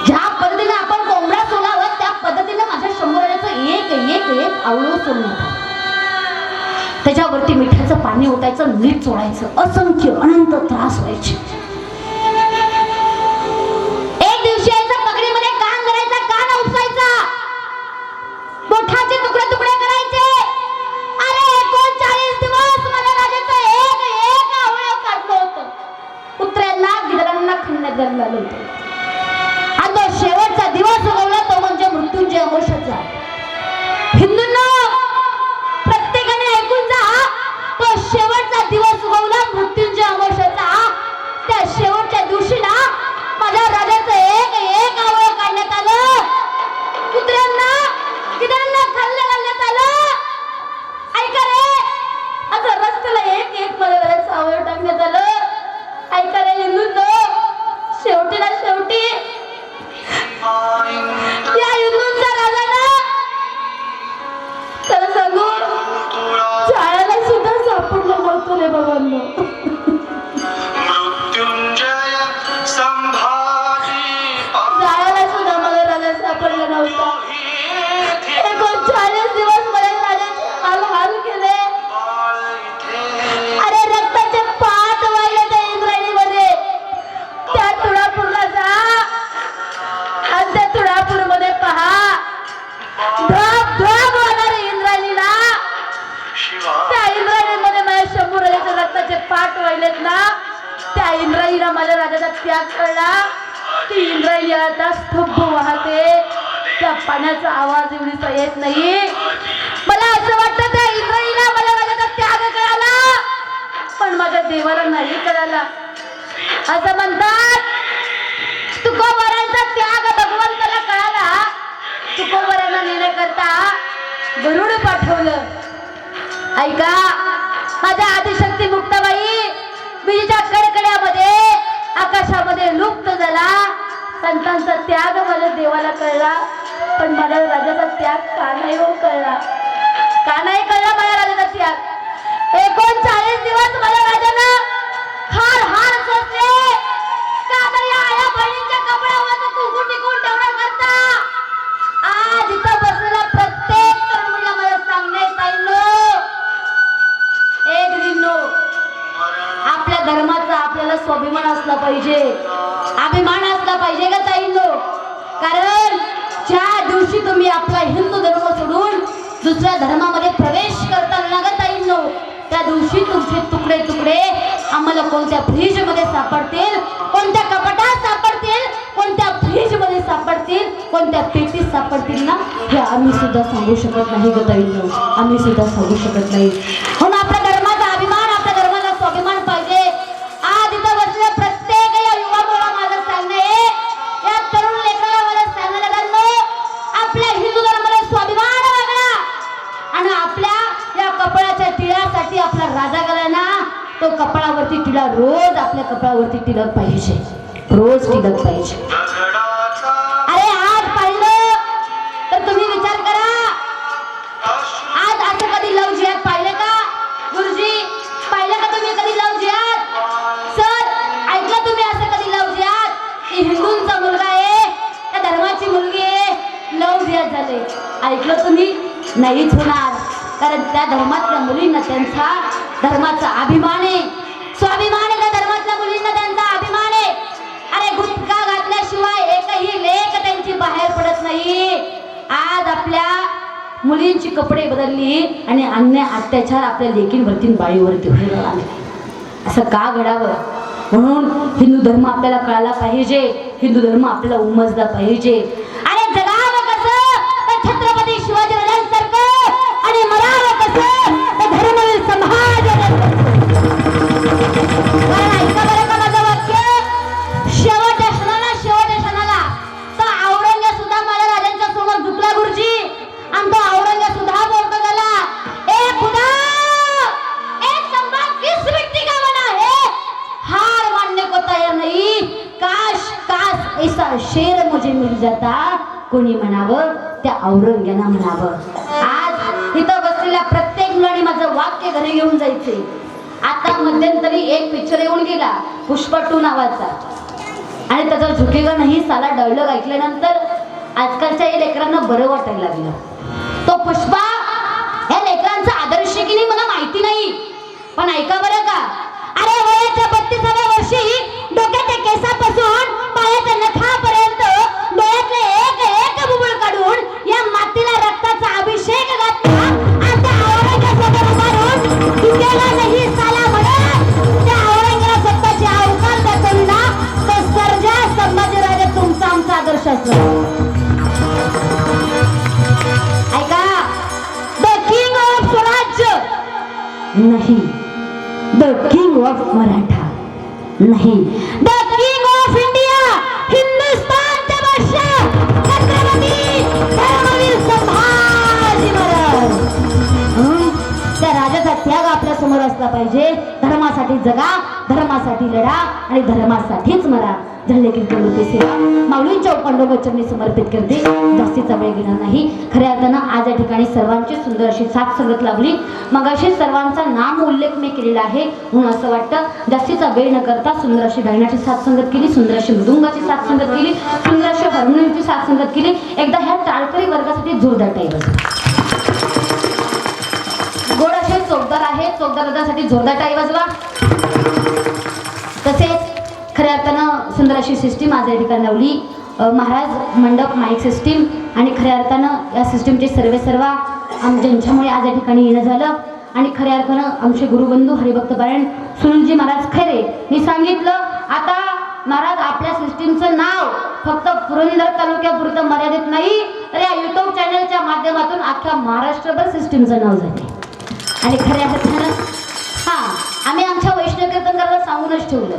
ज्या पद्धतीने आपण कोंबडा सोलावं त्या पद्धतीने माझ्या शंभराचं एक एक एक आवळं सोडण्यात. त्याच्यावरती मिठाचं पाणी ओतायचं, मीठ चोळायचं, असंख्य अनंत त्रास व्हायचे. एक दिवशी यायचं, पकडीमध्ये कान धरायचा, कान उपसायचा, बोठाचे तुकडे तुकडे करायचे. अरे 39 दिवस माझ्या राजाचं एक एक आवळं काढलं होतं. कुत्र्यांना गिधाडांना खाण्यात झालं होतं. आणि तो शेवटचा दिवस उगवला तो म्हणजे मृत्युंजय अमावस्येचा. हिंदूंनो प्रत्येकाने ऐकून जा, तो शेवटचा दिवस उगवला मृत्युंजय अमावस्येचा. त्या शेवटच्या दिवशी ना माझ्या राजाचं एक एक आवळं काढण्यात आलं. कुत्र्यांना गिधाडांना घालण्यात आलं. ऐका रे, असं रस्त्याला एक एक मला राजाचं आवळं टाकण्यात आलं. ऐका रे हिंदूंनो, शेवटी ना शेवटी या हिंदूंचा राजा ना, त्याला सांगू जाळ्याला सुद्धा सापडलं नव्हतं रे बाबांनो. जाळ्याला सुद्धा मला राजा सापडलं नव्हता. 39 दिवस मला राजाचे हाल हाल केले. अरे रक्ताचे पाट वाहिले त्या इंद्रायणीमध्ये. त्या तुळापूरला जा आणि त्या तुळापूर मध्ये पहा, धप धप होणारे इंद्रायणीला. त्या इंद्रायणीमध्ये माझ्या शंभू राजाचे रक्ताचे पाट वाहिलेत ना, त्या इंद्रायणीला माझ्या राजाचा त्याग कळला. ती इंद्रायणी आता स्तब्ध वाहते. त्या पाण्याचा आवाज एवढीचा येत नाही. मला असं वाटतं त्या इंद्रायणीला माझ्या राजाचा त्याग कळाला, पण माझ्या देवाला नाही कळाला. असं म्हणतात तुकोबराचा त्याग भगवंताला कळाला. तुकोबरांना नेण्याकरता गरुड पाठवलं. ऐका, माझ्या आदिशक्ती मुक्ताबाई विजेच्या कडकड्यामध्ये आकाशामध्ये लुप्त झाला. संतांचा त्याग माझ्या देवाला कळला, पण माझ्या राजाचा त्याग का नाही हो कळला? का नाही कळला माझ्या राजाचा त्याग? 39 दिवस माझ्या राजानं हार हार सोसले. का तर या आया बहिणींच्या कपड्यावर कुंकू टिकून ठेवण्याकरता. आज इथं बसलेला प्रत्येक तरुणीला मला सांगण्यात येईल, एक दिनो आपल्या धर्माचा आपल्याला स्वाभिमान असला पाहिजे, अभिमान असला पाहिजे का ताईंनो? कारण ज्या दिवशी तुम्ही आपला हिंदू धर्म सोडून दुसऱ्या धर्मामध्ये प्रवेश करता ना ग ताईंनो, त्या दिवशी तुमचे तुकडे तुकडे आम्हाला कोणत्या फ्रीज मध्ये सापडतील, कोणत्या कपाटात सापडतील, कोणत्या फ्रीज मध्ये सापडतील, कोणत्या पेटीत सापडतील ना, हे आम्ही सुद्धा सांगू शकत नाही ग ताईंनो. आम्ही सुद्धा सांगू शकत नाही. म्हणून आपल्या धर्माचा अभिमान, आपल्या धर्माचा स्वाभिमान पाहिजे. आज इथं बसलेल्या प्रत्येक या युवा मुला माझं सांगणं आहे, या तरुण लेकराला मला सांगणं लागलं, आपल्या हिंदू धर्माला स्वाभिमान बाळगा. राजा गेला ना, तो कपाळावरती टिळक, रोज आपल्या कपाळावरती टिळक पाहिजे, रोज टिळक पाहिजे. अरे आज पाहिलं तर तुम्ही विचार करा, आज असं कधी लव जिहाद पाहिलं का गुरुजी? पाहिलं का तुम्ही कधी लव जिहाद? सर ऐकलं तुम्ही असं कधी लव जिहाद की हिंदूंचा मुलगा आहे, त्या धर्माची मुलगी आहे, लव जिहाद झाले? ऐकलं तुम्ही? नाहीच होणार, कारण त्या धर्मातल्या मुलींना त्यांचा धर्माचा अभिमान आहे, स्वाभिमान आहे. त्या धर्मातल्या मुलींना त्यांचा अभिमान आहे. अरे गुटखा घातल्याशिवाय एकही लेख त्यांची बाहेर पडत नाही. आज आपल्या मुलींची कपडे बदलली आणि अन्य अत्याचार आपल्या लेकींवरती बाळीवरती व्हायला लागले. असं का घडावं? म्हणून हिंदू धर्म आपल्याला कळायला पाहिजे, हिंदू धर्म आपल्याला उमजला पाहिजे. अरे जगावं कसं तर छत्रपती शिवाजी महाराजांसारखं आणि मरावं कसं तर धर्मवीर समाजासारखं. ऐका बरं का माझं वाक्य, शेवटच्या क्षणाला तर औरंगजेब सुद्धा माझ्या राजांच्या समोर झुकला गुरुजी, आणि तो औरंगजेब सुद्धा बोलतो त्याला, ए खुदा एक संभाल किस मिट्टी का बना है, हार मानने को तैयार नहीं, काश काश ऐसा शेर मुझे मिल जाता. कोणी म्हणावं? त्या औरंगजेबाला म्हणावं. आज इथं बसलेल्या प्रत्येक मुलाने माझं वाक्य घरी घेऊन जायचे. आता मध्यंतरी एक पिक्चर येऊन गेला पुष्पा 2 नावाचा, आणि त्याचा झुकेगा नाही साला डायलॉग ऐकल्यानंतर आजकालच्या या लेकरांना बरं वाटायला लागलं. तो पुष्पा या लेकरांचा आदर्श की नाही मला माहिती नाही, पण ऐका बरं का, अरे वयाच्या 32व्या वर्षी डोक्याच्या केसापासून पायाच्या नखापर्यंत डोळ्यातले एक एक बुबुळ काढून या मातीला रक्ताचा अभिषेक घातला. आता औरंगजेबासमोर उभारून झुकेगा नाही साला म्हणत त्या औरंगजेबाला स्वतःची अवकाश दाखवली ना, तो सर्जा संभाजीराजे तुमचा आमचा आदर्श असतो. ऐका, द किंग ऑफ स्वराज्य नाही, द किंग ऑफ मराठा नाही, द किंग ऑफ इंडिया, हिंदुस्तानचा बादशाह छत्रपती धर्मवीर संभाजी महाराज. त्या राजाचा त्याग आपल्या समोर असला पाहिजे. धर्मासाठी जगा, धर्मासाठी लढा आणि धर्मासाठीच मरा. झाले की सेवा माऊलींच्या उपांडवचरणी समर्पित करते. जास्तीचा वेळ घेणार नाही. खऱ्या अर्थानं आज या ठिकाणी सर्वांची सुंदर अशी साथ संगत लाभली. मगाशी सर्वांचा नाम उल्लेख मी केलेला आहे, म्हणून असं वाटतं जास्तीचा वेळ न करता सुंदर अशी गायनाची साथ संगत केली, सुंदर अशी मृदुंगाची साथ संगत केली, सुंदर अशी हार्मोनियमची साथ संगत केली. एकदा ह्या टाळकरी वर्गासाठी जोरदार टाळी वाजवा. गोड असे चौकदार आहे, चौकदारासाठी जोरदार टाळी वाजवा. तसेच खऱ्या अर्थानं सुंदर अशी सिस्टीम आज या ठिकाणी लावली. महाराज मंडप माईक सिस्टीम, आणि खऱ्या अर्थानं या सिस्टीमचे सर्वेसर्वा ज्यांच्यामुळे आज या ठिकाणी येणं झालं. आणि खऱ्या अर्थानं आमचे गुरुबंधू हरिभक्त पारायण सुनीलजी महाराज खैरे मी सांगितलं, आता महाराज आपल्या सिस्टीमचं नाव फक्त पुरंदर तालुक्यापुरतं मर्यादित नाही, तर या यूट्यूब चॅनलच्या माध्यमातून अख्ख्या महाराष्ट्रभर सिस्टीमचं नाव झाले. आणि खऱ्या अर्थानं आम्ही आमच्या वैष्णव कीर्तनकाराला सांगूनच ठेवलं,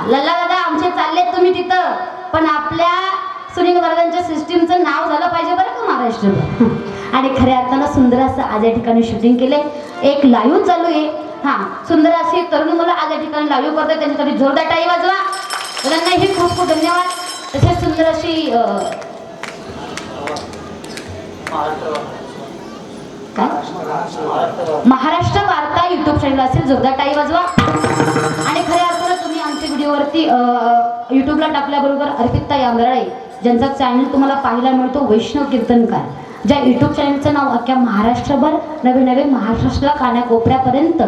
लल्ला दादा आमचे चालले तुम्ही तिथं, पण आपल्या सुनील महाराजांच्या सिस्टीमचं नाव झालं पाहिजे बरं का महाराष्ट्रभर. आणि खऱ्या अर्थानं सुंदर असं आज या ठिकाणी शूटिंग केलंय. एक लाईव्ह चालू आहे. सुंदर अशी तरुणी मुलं आज या ठिकाणी लाईव्ह करतात, त्यांच्यासाठी जोरदार टाळी वाजवा. मुलांनाही खूप खूप धन्यवाद. तसेच सुंदर अशी काय महाराष्ट्र वार्ता युट्यूब चॅनल असेल, जोरदार टाळी वाजवा. आणि खऱ्या अर्थानं तुम्ही आमच्या व्हिडिओवरती युट्यूबला टाकल्याबरोबर अर्पिता आंबराळे ज्यांचा चॅनल तुम्हाला पाहायला मिळतो वैष्णव कीर्तनकार, ज्या युट्यूब चॅनलचं नाव अख्ख्या महाराष्ट्रभर नवे महाराष्ट्राला कानाकोपऱ्यापर्यंत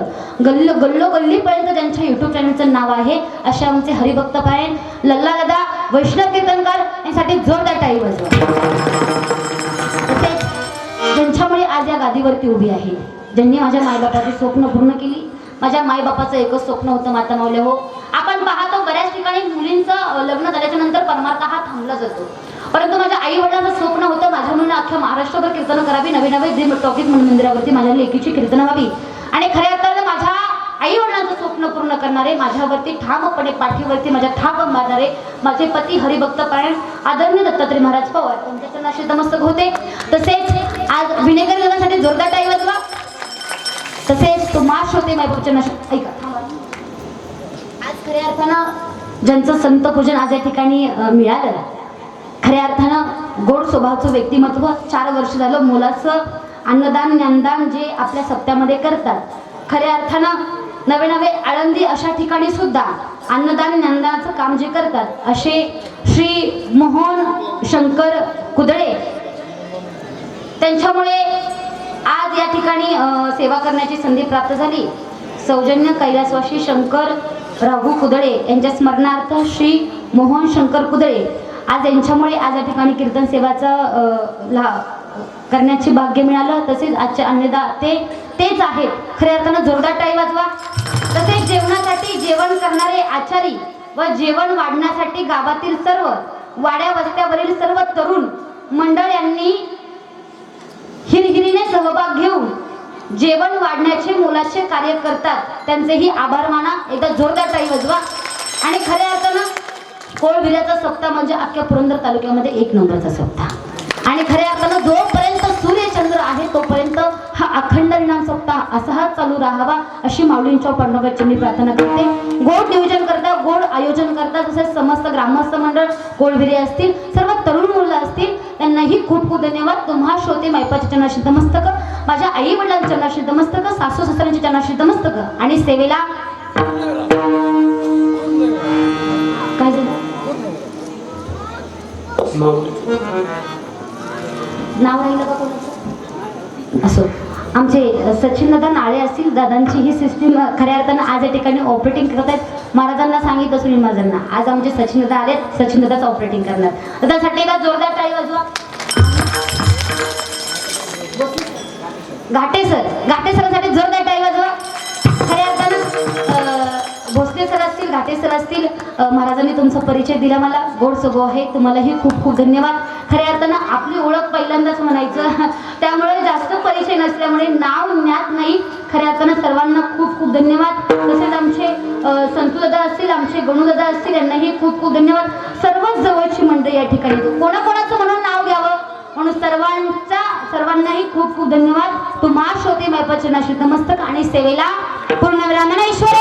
गल्लोगल्लीपर्यंत ज्यांच्या युट्यूब चॅनलचं नाव आहे, असे आमचे हरिभक्त पारायण लल्ला दादा वैष्णव कीर्तनकार यांसाठी जोरदार टाळी वाजवा. ज्यांच्यामुळे आज या गादीवरती उभी आहे, ज्यांनी माझ्या मायबापाची स्वप्न पूर्ण केली. माझ्या मायबापाचं एकच स्वप्न होतं, माता माऊल्या हो. आपण पाहतो बऱ्याच ठिकाणी मुलींचं लग्न झाल्याच्या नंतर परमार्थ हा थांबला जातो, परंतु माझ्या आई वडिलांचं स्वप्न होतं माझ्या मुलीने अख्ख्या महाराष्ट्रभर कीर्तन करावी, नवे ड्रीम टॉकीज मंदिरावरती माझ्या लेकीची कीर्तन व्हावी. आणि खऱ्या अर्थानं माझ्या आई वडिलांचं स्वप्न पूर्ण करणारे, माझ्यावरती ठामपणे पाठीवरती माझ्या ठाक मारणारे माझे पती हरिभक्त पारायण आदरणीय दत्तात्रय महाराज पवार त्यांच्या चरणाशी नतमस्तक होते. तसेच आज विनेकर साठी जोरदार टाळी वाजवा. तसेच तुम्हा होते मायपूरच्या नशा ऐका थांबा. आज खऱ्या अर्थानं ज्यांचं संत पूजन आज या ठिकाणी मिळालं, खऱ्या अर्थानं गोड स्वभावाचं व्यक्तिमत्व, 4 वर्ष झालं मुलाचं अन्नदान ज्ञानदान जे आपल्या सप्त्यामध्ये करतात. खऱ्या अर्थानं नवे नवे आळंदी अशा ठिकाणी सुद्धा अन्नदान ज्ञानदानाचं काम जे करतात असे श्री मोहन शंकर कुदळे, त्यांच्यामुळे आज या ठिकाणी सेवा करण्याची संधी प्राप्त झाली. सौजन्य कैलासवासी शंकर राघू कुदळे यांच्या स्मरणार्थ श्री मोहन शंकर कुदळे आज यांच्यामुळे आज या ठिकाणी कीर्तन सेवाचं करण्याचे भाग्य मिळालं. तसेच आजचे अन्नदा तेच आहेत. खऱ्या अर्थानं जोरदार टाळी वाजवा. तसेच जेवणासाठी जेवण करणारे आचारी व जेवण वाढण्यासाठी गावातील सर्व वाड्या वस्त्यावरील सर्व तरुण मंडळ यांनी हिरहिरीने सहभाग घेऊन जेवण वाढण्याचे मोलाचे कार्य करतात. त्यांचेही आभार माना. एकदा जोरदार टाळी वाजवा. आणि खऱ्या अर्थानं कोळभिऱ्याचा सप्ताह म्हणजे अख्ख्या पुरंदर तालुक्यामध्ये 1 नंबरचा सप्ताह. आणि खऱ्या अर्थानं जोपर्यंत सूर्यचंद्र आहे तोपर्यंत हा अखंड हरिनाम सप्ताह असाच चालू राहावा अशी माऊलींच्या पांडुरंगाची मी प्रार्थना करते. गोड नियोजन करता, गोड आयोजन करता, तसेच समस्त ग्रामस्थ मंडळ, कोळभिरे असतील, सर्व तरुण मुलं असतील, त्यांनाही खूप खूप धन्यवाद. तुम्हा श्रोते मायपाच्या चरणाशी नमस्तक, माझ्या आई वडिलांच्या चरणाशी नमस्तक, सासू सासऱ्यांच्या चरणाशी नमस्तक. आणि सेवेला काय झालं नाव राहिलं का कोणाचं असो. आमचे सचिन दादा नाळे असतील, दादांची ही सिस्टीम खऱ्या अर्थानं आज या ठिकाणी ऑपरेटिंग करत आहेत. महाराजांना सांगितलं सुनील महाराजांना आज आमचे सचिन दादा आलेत, सचिन दादाच ऑपरेटिंग करणार. त्यासाठी जोरदार टाळी वाजवा. घाटे सरांसाठी जोरदार टाळी वाजवा. खऱ्या अर्थानं भोसले सर असतील, घाटे सर असतील, महाराजांनी तुमचा परिचय दिला मला, गोड स्वभाव आहे, तुम्हालाही खूप खूप धन्यवाद. खऱ्या अर्थानं आपली ओळख पहिल्यांदाच म्हणायचं, त्यामुळे जास्त परिचय नसल्यामुळे नाव ज्ञात नाही. खऱ्या अर्थानं सर्वांना खूप खूप धन्यवाद. तसेच आमचे संतूदादा असतील, आमचे गणूदादा असतील, यांनाही खूप खूप धन्यवाद. सर्वच जवळची मंडळी या ठिकाणी, कोणाकोणाचं म्हणून नाव घ्यावं म्हणून सर्वांनाही खूप खूप धन्यवाद. तुम्हा श्रोते मायपाच्या चरणाशी नमस्तक. आणि सेवेला पूर्णविराम. ईश्वर